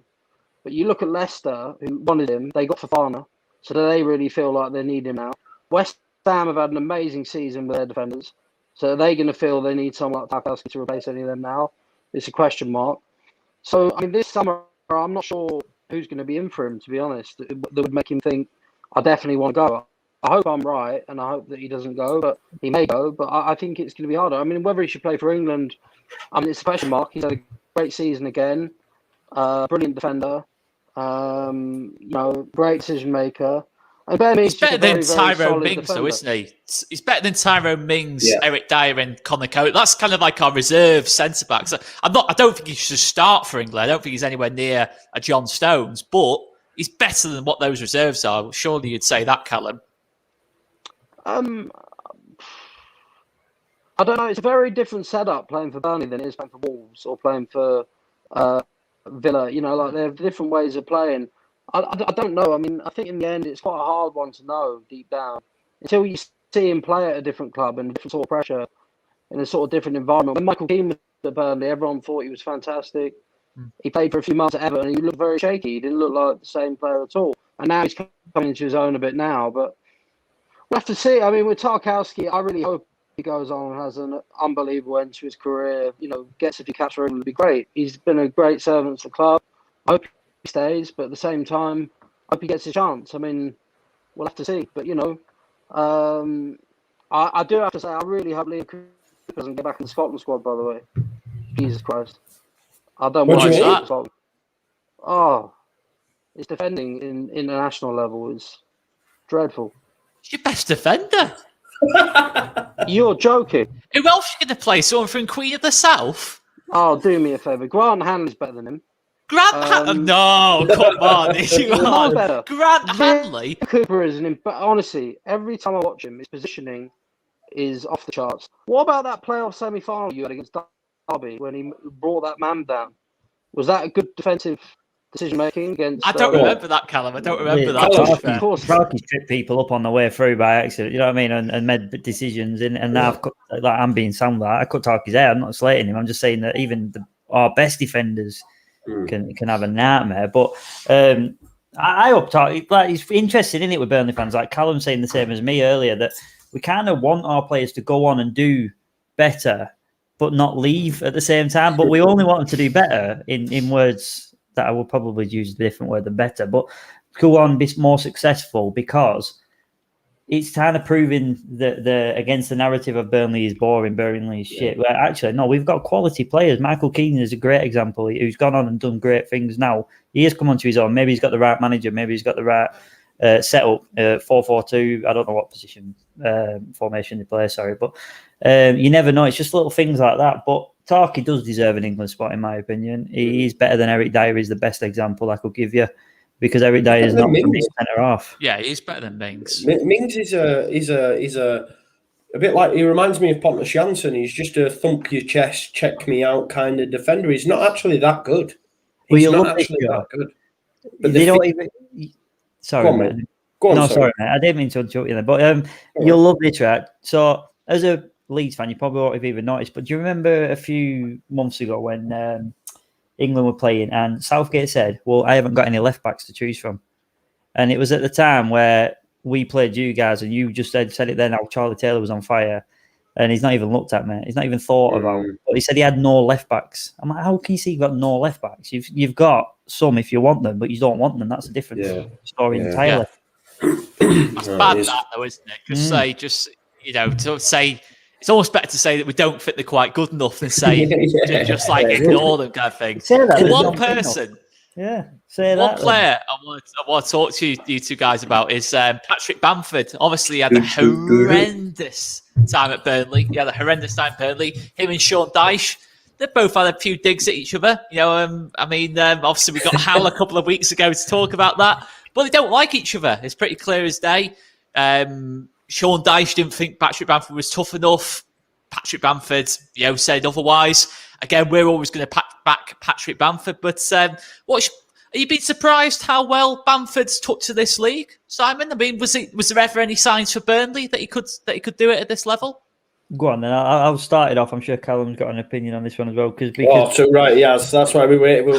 But you look at Leicester, who wanted him, they got Fofana, so they really feel like they need him now. West Ham have had an amazing season with their defenders, so are they going to feel they need someone like Tarkowski to replace any of them now? It's a question mark. So, I mean, this summer, I'm not sure who's going to be in for him, to be honest, that would make him think, I definitely want to go. I hope I'm right, and I hope that he doesn't go, but he may go, but I think it's going to be harder. I mean, whether he should play for England, I mean, it's a question mark. He's had a great season again, brilliant defender, great decision maker. And he's better than Tyrone Mings, though, isn't he? He's better than Tyrone Mings, Eric Dyer, and Conor Coady. That's kind of like our reserve centre backs. I don't think he should start for England. I don't think he's anywhere near a John Stones, but he's better than what those reserves are. Surely you'd say that, Callum. I don't know. It's a very different setup playing for Burnley than it is playing for Wolves or playing for Villa. Like there are different ways of playing. I don't know. I mean, I think in the end it's quite a hard one to know deep down until you see him play at a different club and a different sort of pressure in a sort of different environment. When Michael Keane was at Burnley, everyone thought he was fantastic. He played for a few months at Everton and he looked very shaky. He didn't look like the same player at all. And now he's coming into his own a bit now, but we'll have to see. I mean, with Tarkowski, I really hope he goes on and has an unbelievable end to his career. Gets a few caps for him would be great. He's been a great servant to the club. I hope he stays, but at the same time, I hope he gets a chance. I mean, we'll have to see. But, I do have to say, I really hope Liam Cooper doesn't get back in the Scotland squad, by the way. Jesus Christ. I don't want to see Scotland. Oh, his defending in international level is dreadful. He's your best defender. You're joking. Who else are you going to play? Someone from Queen of the South? Oh, do me a favour. Grant Hanley's better than him. No, come on. Better. Grant Hanley? Cooper is honestly, every time I watch him, his positioning is off the charts. What about that playoff semi-final you had against Derby when he brought that man down? Was that a good defensive decision-making against... I don't remember that, Callum. I don't remember that. Of course. Sparky tripped people up on the way through by accident, you know what I mean, and made decisions. And now I'm being sound like I could talk his hair. I'm not slating him. I'm just saying that even our best defenders can have a nightmare. But I hope it's interesting, isn't it, with Burnley fans? Like Callum saying the same as me earlier, that we kind of want our players to go on and do better, but not leave at the same time. But we only want them to do better in words that I will probably use a different word than better, but go on, be more successful, because it's kind of proving that against the narrative of Burnley is boring, Burnley is shit. Well, actually, no, we've got quality players. Michael Keane is a great example who's gone on and done great things now. He has come onto his own. Maybe he's got the right manager. Maybe he's got the right setup, 4-4-2. I don't know what position formation they play, sorry. But you never know. It's just little things like that. But Tarky does deserve an England spot, in my opinion. He's better than Eric Dyer. Is the best example I could give you, because Eric Dyer is not from the centre half. Yeah, he's better than Mings. Mings is a bit like, he reminds me of Pontus Jansson. He's just a thump your chest, check me out kind of defender. He's not actually that good. He's not actually that good. But they don't even. Sorry, mate. Go on, sorry, mate. I didn't mean to interrupt you there, but you'll love this track. So, as a Leeds fan, you probably won't have even noticed, but do you remember a few months ago when England were playing and Southgate said, well, I haven't got any left backs to choose from? And it was at the time where we played you guys and you just said it then how Charlie Taylor was on fire and he's not even looked at, mate. He's not even thought about it. But he said he had no left backs. I'm like, how can you say you've got no left backs? You've got some if you want them, but you don't want them. That's a different story entirely. That's bad, that though, isn't it? Because to say it's almost better to say that we don't think they're quite good enough than say just like ignore them kind of thing. One person, say one player I want to talk to you two guys about is Patrick Bamford. Obviously, he had a horrendous time at Burnley. Him and Sean Dyche. They both had a few digs at each other. Obviously we got Hal a couple of weeks ago to talk about that, but they don't like each other. It's pretty clear as day. Sean Dyche didn't think Patrick Bamford was tough enough. Patrick Bamford, said otherwise. Again, we're always going to back Patrick Bamford. But are you been surprised how well Bamford's took to this league, Simon? I mean, was there ever any signs for Burnley that he could do it at this level? Go on then. I'll start it off. I'm sure Callum's got an opinion on this one as well. Yes, that's why we wait. We'll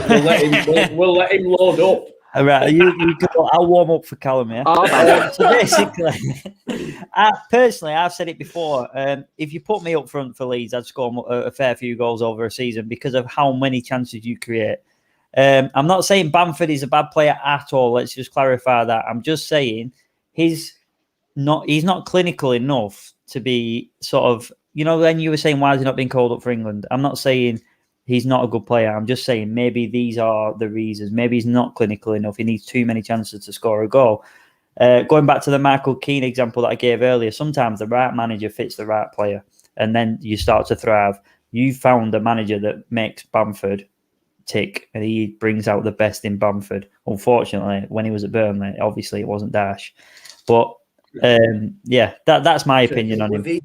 let him load up. All right, you go. I'll warm up for Callum here. So basically, I've said it before. If you put me up front for Leeds, I'd score a fair few goals over a season because of how many chances you create. I'm not saying Bamford is a bad player at all. Let's just clarify that. I'm just saying he's not clinical enough to be sort of, when you were saying why is he not being called up for England? I'm not saying he's not a good player. I'm just saying maybe these are the reasons. Maybe he's not clinical enough. He needs too many chances to score a goal. Going back to the Michael Keane example that I gave earlier, sometimes the right manager fits the right player and then you start to thrive. You found a manager that makes Bamford tick and he brings out the best in Bamford. Unfortunately, when he was at Burnley, obviously it wasn't Dash. But that's my opinion on him.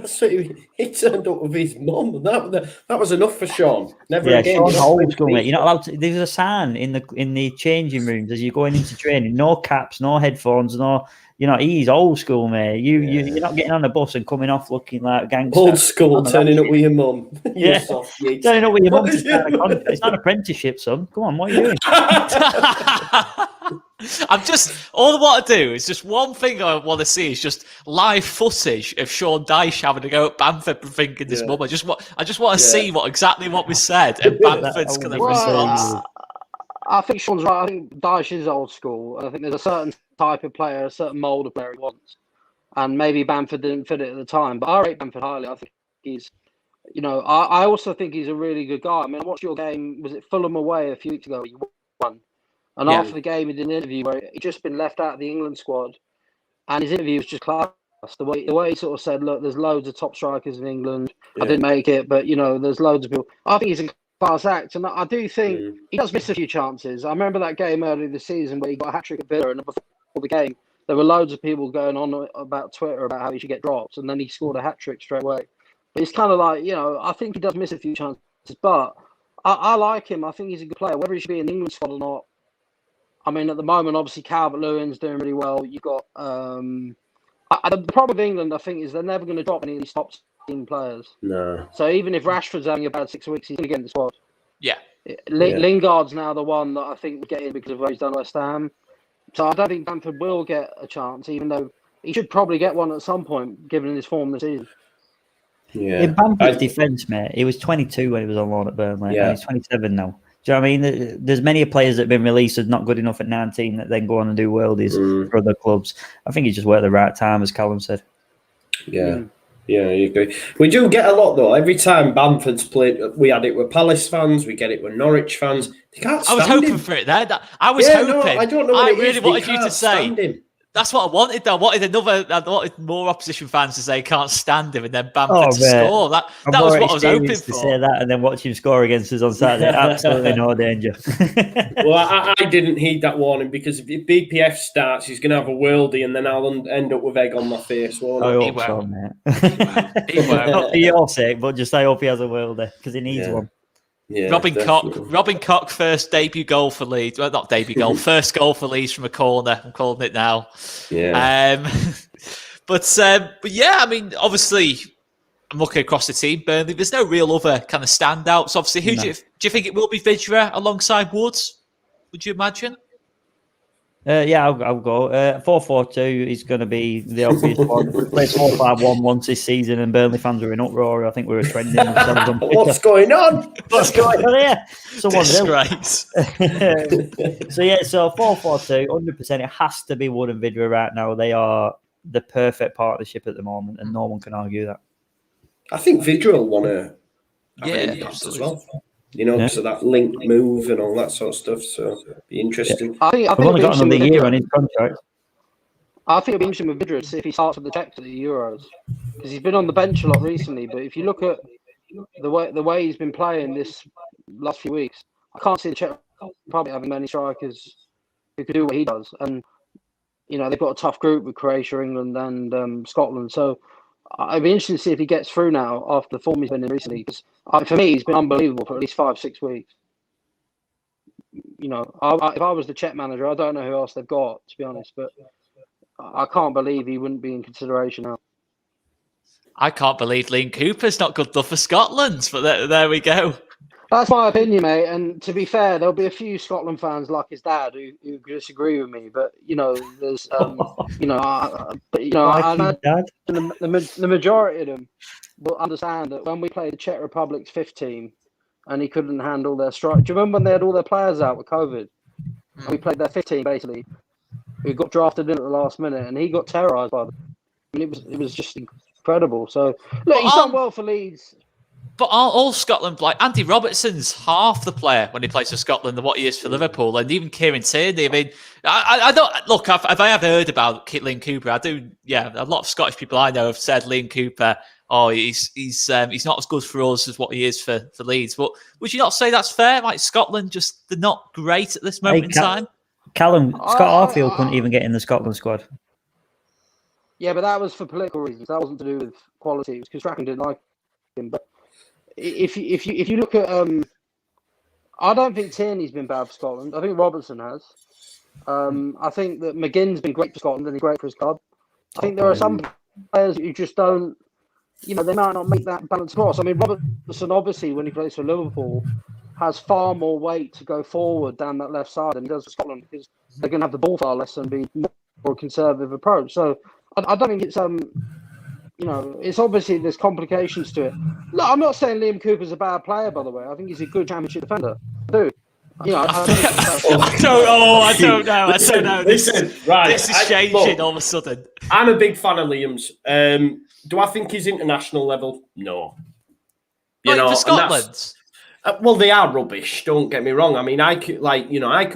So he turned up with his mum. That was enough for Sean. Never again. Sean's old school, mate. You're not allowed to. There's a sign in the changing rooms as you're going into training. No caps, no headphones, no. He's old school, mate. You're not getting on a bus and coming off looking like a gangster. Old school, turning up with your mum. Yeah, turning up with your mum. It's not an apprenticeship, son. Come on, what are you doing? All I want to do is just one thing I want to see is just live footage of Sean Dyche having to go at Bamford and thinking this mum. I just want to see exactly what was said and Bamford's going to respond. I think Sean's right. I think Dyche is old school. I think there's a certain type of player, a certain mould of player he wants. And maybe Bamford didn't fit it at the time. But I rate Bamford highly. I think he's, I also think he's a really good guy. I mean, I watched your game, was it Fulham away a few weeks ago? You won. And after the game, he did an interview where he'd just been left out of the England squad. And his interview was just class. The way he sort of said, look, there's loads of top strikers in England. I didn't make it, but, there's loads of people. I think he's a class act. And I do think he does miss a few chances. I remember that game earlier this season where he got a hat-trick at Villa. And before the game, there were loads of people going on about Twitter about how he should get dropped. And then he scored a hat-trick straight away. But it's kind of like, I think he does miss a few chances. But I like him. I think he's a good player. Whether he should be in the England squad or not, I mean, at the moment, obviously, Calvert-Lewin's doing really well. You've got the problem with England, I think, is they're never going to drop any of these top team players. No. So even if Rashford's having a bad 6 weeks, he's going to get in the squad. Yeah. Lingard's now the one that I think will get in because of what he's done at West Ham. So I don't think Bamford will get a chance, even though he should probably get one at some point, given his form this season. Yeah. In Bamford's defence, mate, he was 22 when he was on loan at Burnley. Yeah. And he's 27 now. Do you know what I mean? There's many players that have been released as not good enough at 19 that then go on and do worldies for other clubs. I think he's just worked the right time, as Callum said. Yeah. Yeah, I agree. We do get a lot, though. Every time Bamford's played, we had it with Palace fans, we get it with Norwich fans. They can't stand I was hoping him. for it there. I was hoping. No, I don't know what I it really is. wanted you to say. That's what I wanted, though. I wanted more opposition fans to say they can't stand him and then Bamford to score. That was what I was hoping for. To say that and then watch him score against us on Saturday. Absolutely no danger. Well, I didn't heed that warning because if BPF starts, he's going to have a worldie and then I'll end up with egg on my face. Won't I? I hope so, mate. He won't. Not for your sake, but just I hope he has a worldie because he needs one. Yeah, Robin Koch, first debut goal for Leeds. Well, not debut goal, first goal for Leeds from a corner. I'm calling it now. Yeah. But yeah, I mean, obviously, I'm looking across the team. Burnley, there's no real other kind of standouts. Obviously, do you think it will be Vidra alongside Woods? Would you imagine? Yeah, I'll go. 4-4-2 is going to be the obvious one. We played 4-5-1 once this season, and Burnley fans were in uproar. I think we were trending. What's going on? What's going on here? Disgrace. So 4-4-2, 100%. It has to be Wood and Vidra right now. They are the perfect partnership at the moment, and no one can argue that. I think Vidra will want to have an impact as well. Because of that link move and all that sort of stuff. So it'd be interesting. I think We've only got another year on his contract. I think it'll be interesting with Vidra to see if he starts for the Czechs at the Euros, because he's been on the bench a lot recently. But if you look at the way he's been playing this last few weeks, I can't see the Czech Republic having many strikers who could do what he does. And they've got a tough group with Croatia, England, and Scotland. So I'd be interested to see if he gets through now after the form he's been in recently. Because for me, he's been unbelievable for at least 5-6 weeks. If I was the Czech manager, I don't know who else they've got, to be honest, but I can't believe he wouldn't be in consideration now. I can't believe Liam Cooper's not good enough for Scotland, but there we go. That's my opinion, mate. And to be fair, there'll be a few Scotland fans like his dad who disagree with me. But there's I imagine the majority of them will understand that when we played the Czech Republic's fifth team, and he couldn't handle their strike. Do you remember when they had all their players out with COVID? And we played their fifth team basically, who got drafted in at the last minute, and he got terrorised by them. I mean, it was just incredible. So look, he's done well for Leeds. But all Scotland, like Andy Robertson's half the player when he plays for Scotland than what he is for Liverpool, and even Kieran Tierney. I mean, I don't look. If I have heard about Liam Cooper, I do. Yeah, a lot of Scottish people I know have said Liam Cooper. Oh, he's not as good for us as what he is for Leeds. But would you not say that's fair? Like Scotland, they're not great at this moment in time. Callum Scott Arfield couldn't even get in the Scotland squad. Yeah, but that was for political reasons. That wasn't to do with quality. It was because Strachan didn't like him. But if you look at, I don't think Tierney's been bad for Scotland. I think Robertson has. I think that McGinn's been great for Scotland and he's great for his club. I think there are some players who just don't. They might not make that balance cross. I mean, Robertson, obviously, when he plays for Liverpool, has far more weight to go forward down that left side than he does for Scotland, because they're going to have the ball far less and be more conservative approach. So I don't think it's it's obviously there's complications to it. Look, I'm not saying Liam Cooper's a bad player, by the way. I think he's a good championship defender. I do. I don't know. Listen, right. This is changing all of a sudden. I'm a big fan of Liam's. Do I think he's international level? No. For Scotland? Well, they are rubbish. Don't get me wrong. I mean, I could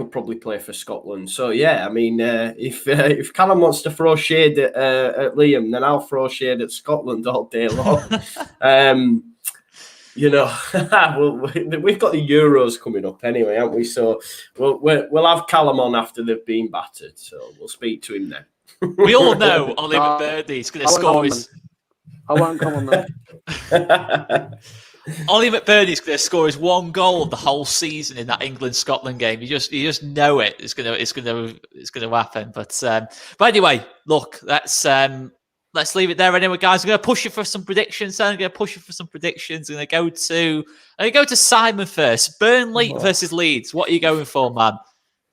probably play for Scotland. So yeah, I mean, if Callum wants to throw shade at Liam, then I'll throw shade at Scotland all day long. We've got the Euros coming up anyway, haven't we? So we'll have Callum on after they've been battered. So we'll speak to him then. We all know Ollie McBurney's going to score his. I won't come on that. Ollie McBurney's going to score his one goal of the whole season in that England-Scotland game. You just know it. It's going to happen. But anyway, look, let's leave it there anyway, guys. I'm going to push you for some predictions. I'm going to go to Simon first. Burnley versus Leeds. What are you going for, man?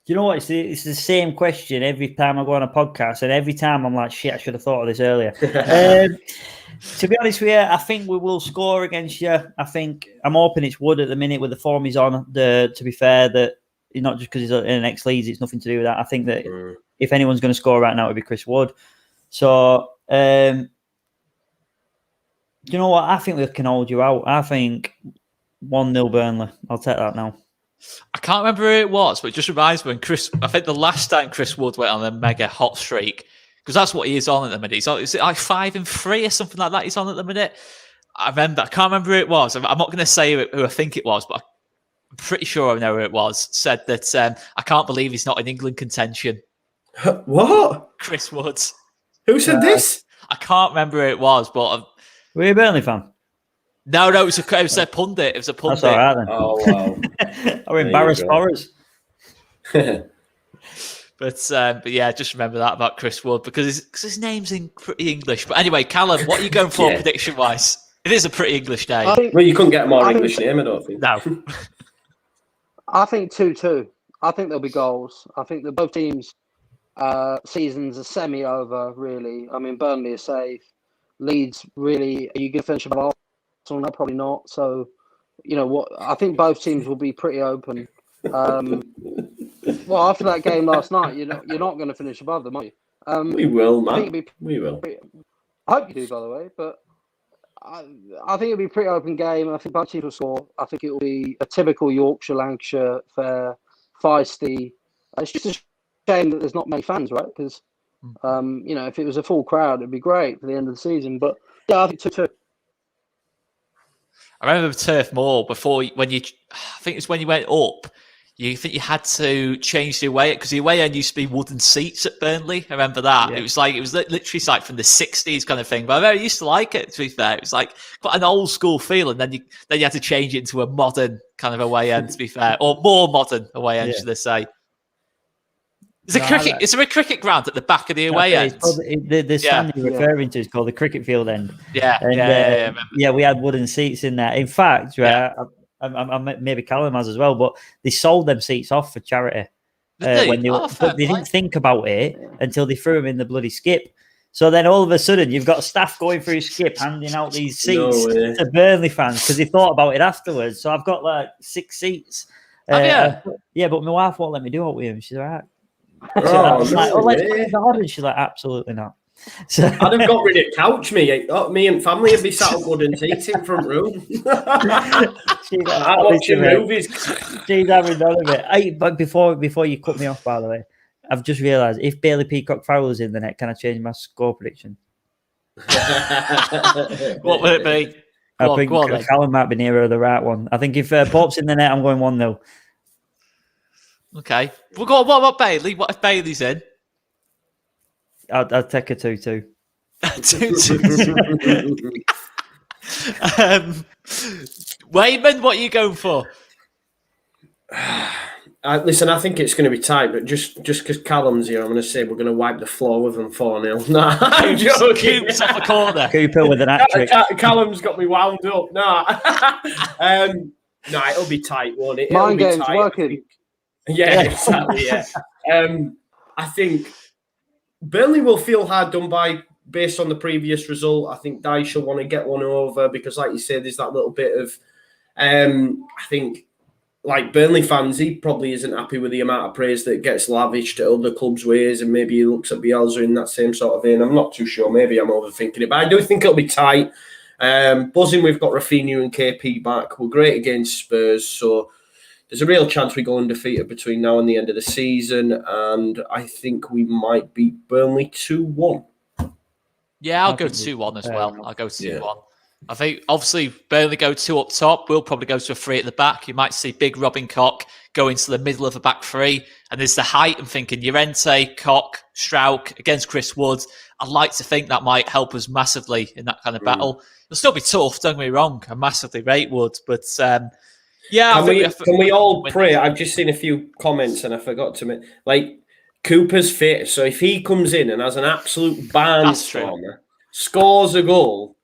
Do you know what? It's the same question every time I go on a podcast, and every time I'm like, shit, I should have thought of this earlier. To be honest with you, I think we will score against you. I think I'm hoping it's Wood at the minute with the form he's on. To be fair, that not just because he's in an ex-Leeds, it's nothing to do with that. I think that if anyone's going to score right now, it would be Chris Wood. So, you know what? I think we can hold you out. I think 1-0 Burnley. I'll take that now. I can't remember who it was, but it just reminds me when I think the last time Chris Wood went on a mega hot streak, because that's what he is on at the minute. He's on, is it like 5-3 or something like that? He's on at the minute. I can't remember who it was. I'm not going to say who I think it was, but I'm pretty sure I know who it was. Said that I can't believe he's not in England contention. What? Chris Woods. Who said this? I can't remember who it was, but Were you a Burnley fan? no, it was a pundit. It was a pundit. That's all right then. Oh wow! Or embarrassed for us. But yeah, just remember that about Chris Wood because his name's in pretty English. But anyway, Callum, what are you going for prediction wise? It is a pretty English name. Well, you couldn't get a more English name, I don't think. No. I think 2-2. I think there'll be goals. I think that both teams' seasons are semi-over, really. I mean, Burnley is safe. Leeds, really, are you going to finish above Arsenal? No, probably not. So, you know what? I think both teams will be pretty open. Well, after that game last night, you're not going to finish above them, are you? We will, man. We will. I hope you do, by the way. But I think it'll be a pretty open game. I think both teams will score. I think it will be a typical Yorkshire-Lancashire affair, feisty. It's just a shame that there's not many fans, right? Because if it was a full crowd, it'd be great for the end of the season. But yeah, I think 2-2. I remember Turf Moor before I think it was when you went up. You think you had to change the away because the away end used to be wooden seats at Burnley. I remember that. Yeah. It was literally like from the 60s kind of thing. But I used to like it, to be fair. It was like quite an old school feel. And then you had to change it into a modern kind of away end, to be fair. Or more modern away end, should I say. Is there a cricket ground at the back of the away end? The stand you're referring to is called the cricket field end. Yeah. And, we had wooden seats in there. In fact, maybe Callum has as well, but they sold them seats off for charity but they didn't think about it until they threw them in the bloody skip. So then all of a sudden you've got staff going through skip handing out these seats to Burnley fans because they thought about it afterwards. So I've got like 6 seats. But my wife won't let me do it with him. She's all right. Let's play the order. She's like, absolutely not. So I'd have got rid of couch, me and family would be sat on wooden seats in front room. I'm watching movies. She's having none of it. But before you cut me off, by the way, I've just realised if Bailey Peacock Farrell's in the net, can I change my score prediction? What will it be? I think Callum might be nearer the right one. I think if Pope's in the net, I'm going 1-0. Okay. What about Bailey? What if Bailey's in? I'd take a 2-2. 2-2. Wayman, what are you going for? Listen, I think it's going to be tight, but just because Callum's here, I'm going to say we're going to wipe the floor with them 4-0. Nah, I'm joking. Cooper's off the corner. Cooper with an hat-trick. Callum's got me wound up. Nah. It'll be tight, won't it? Mind game's working. Yeah, exactly. Yeah. I think Burnley will feel hard done by based on the previous result. I think Dyche will want to get one over because, like you said, there's that little bit of. I think, like Burnley fans, he probably isn't happy with the amount of praise that gets lavished at other clubs' ways, and maybe he looks at Bielsa in that same sort of vein. I'm not too sure. Maybe I'm overthinking it, but I do think it'll be tight. Buzzing, we've got Rafinha and KP back. We're great against Spurs, so. There's a real chance we go undefeated between now and the end of the season, and I think we might beat Burnley 2-1. Yeah, I'll go 2-1 as well. I'll go 2-1. I think, obviously, Burnley go 2 up top. We'll probably go to a 3 at the back. You might see big Robin Koch go into the middle of the back 3, and there's the height. I'm thinking Llorente, Koch, Strauch against Chris Wood. I'd like to think that might help us massively in that kind of battle. It'll still be tough, don't get me wrong. I massively rate Wood, but... yeah, can we all pray? I've just seen a few comments and I forgot to make Cooper's fit. So if he comes in and has an absolute barnstormer, scores a goal,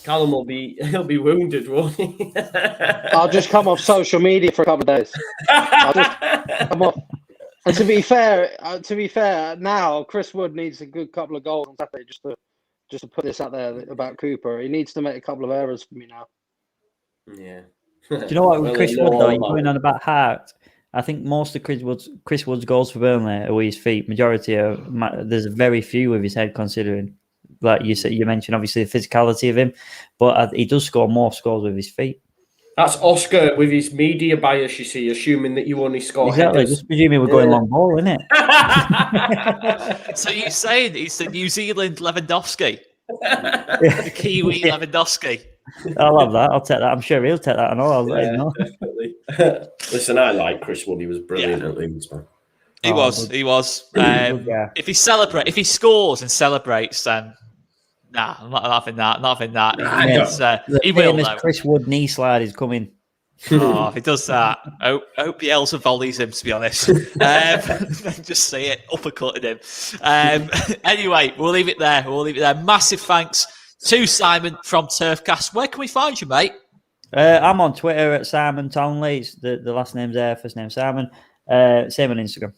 Callum he'll be wounded, won't he? I'll just come off social media for a couple of days. I'll just come off. And to be fair, now Chris Wood needs a good couple of goals on Saturday just to put this out there about Cooper. He needs to make a couple of errors for me now. Yeah. Do you know what, with Chris Wood, though, you're going on about heart. I think most of Chris Wood's goals for Burnley are with his feet. Majority there's very few with his head, considering, like you said, you mentioned obviously the physicality of him, but he does score more scores with his feet. That's Oscar with his media bias, you see, assuming that you only score Exactly, headers. just presuming we're going long ball, isn't it? So you're saying he's the New Zealand Lewandowski? The Kiwi Lewandowski? I'll have that. I'll take that. I'm sure he'll take that and all. I'll let him know. Definitely. Listen, I like Chris Wood. He was brilliant at Leeds, man. He was. Yeah. If he scores and celebrates, then nah, I'm not having that. Not having that. He will though. Chris Wood knee slide is coming. Oh, if he does that, I hope he Elsa volleys him, to be honest. Just see it, uppercutting him. Anyway, we'll leave it there. Massive thanks to Simon from Turfcast. Where can we find you, mate? I'm on Twitter at Simon Townley. It's the last name's there, first name Simon. Same on Instagram.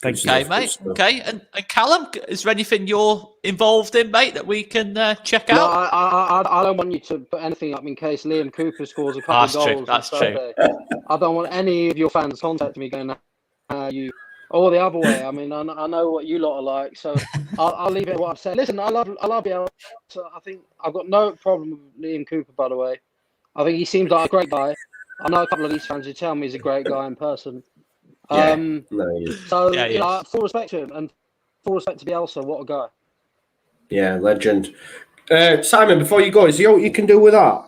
Thank you. Okay, mate. Okay, and Callum, is there anything you're involved in, mate, that we can check out? No, I don't want you to put anything up in case Liam Cooper scores a couple of goals. That's true. I don't want any of your fans contacting me going, you, or the other way. I mean, I know what you lot are like, so I'll leave it at what I've said. Listen, I love Bielsa. I think I've got no problem with Liam Cooper, by the way. I think he seems like a great guy. I know a couple of these fans who tell me he's a great guy in person. Full respect to him and full respect to Bielsa. What a guy! Yeah, legend. Simon, before you go, is there what you can do with that?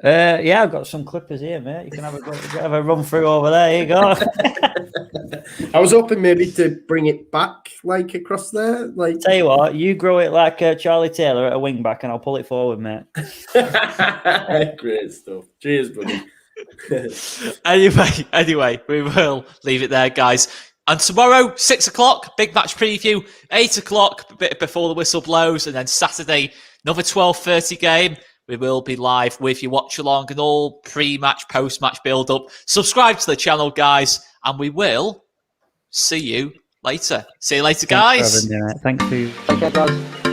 Yeah, I've got some clippers here, mate. You can have a run through over there. Here you go. I was hoping maybe to bring it back, like across there. Like, tell you what, you grow it like Charlie Taylor at a wing back, and I'll pull it forward, mate. Great stuff. Cheers, buddy. Anyway, we will leave it there, guys. And tomorrow, 6 o'clock, big match preview. 8 o'clock, a bit before the whistle blows, and then Saturday, another 12:30 game. We will be live with your watch along and all pre-match, post-match build-up. Subscribe to the channel, guys, and we will see you later. See you later, guys. Thanks for having me, mate. Thank you. Take care, guys.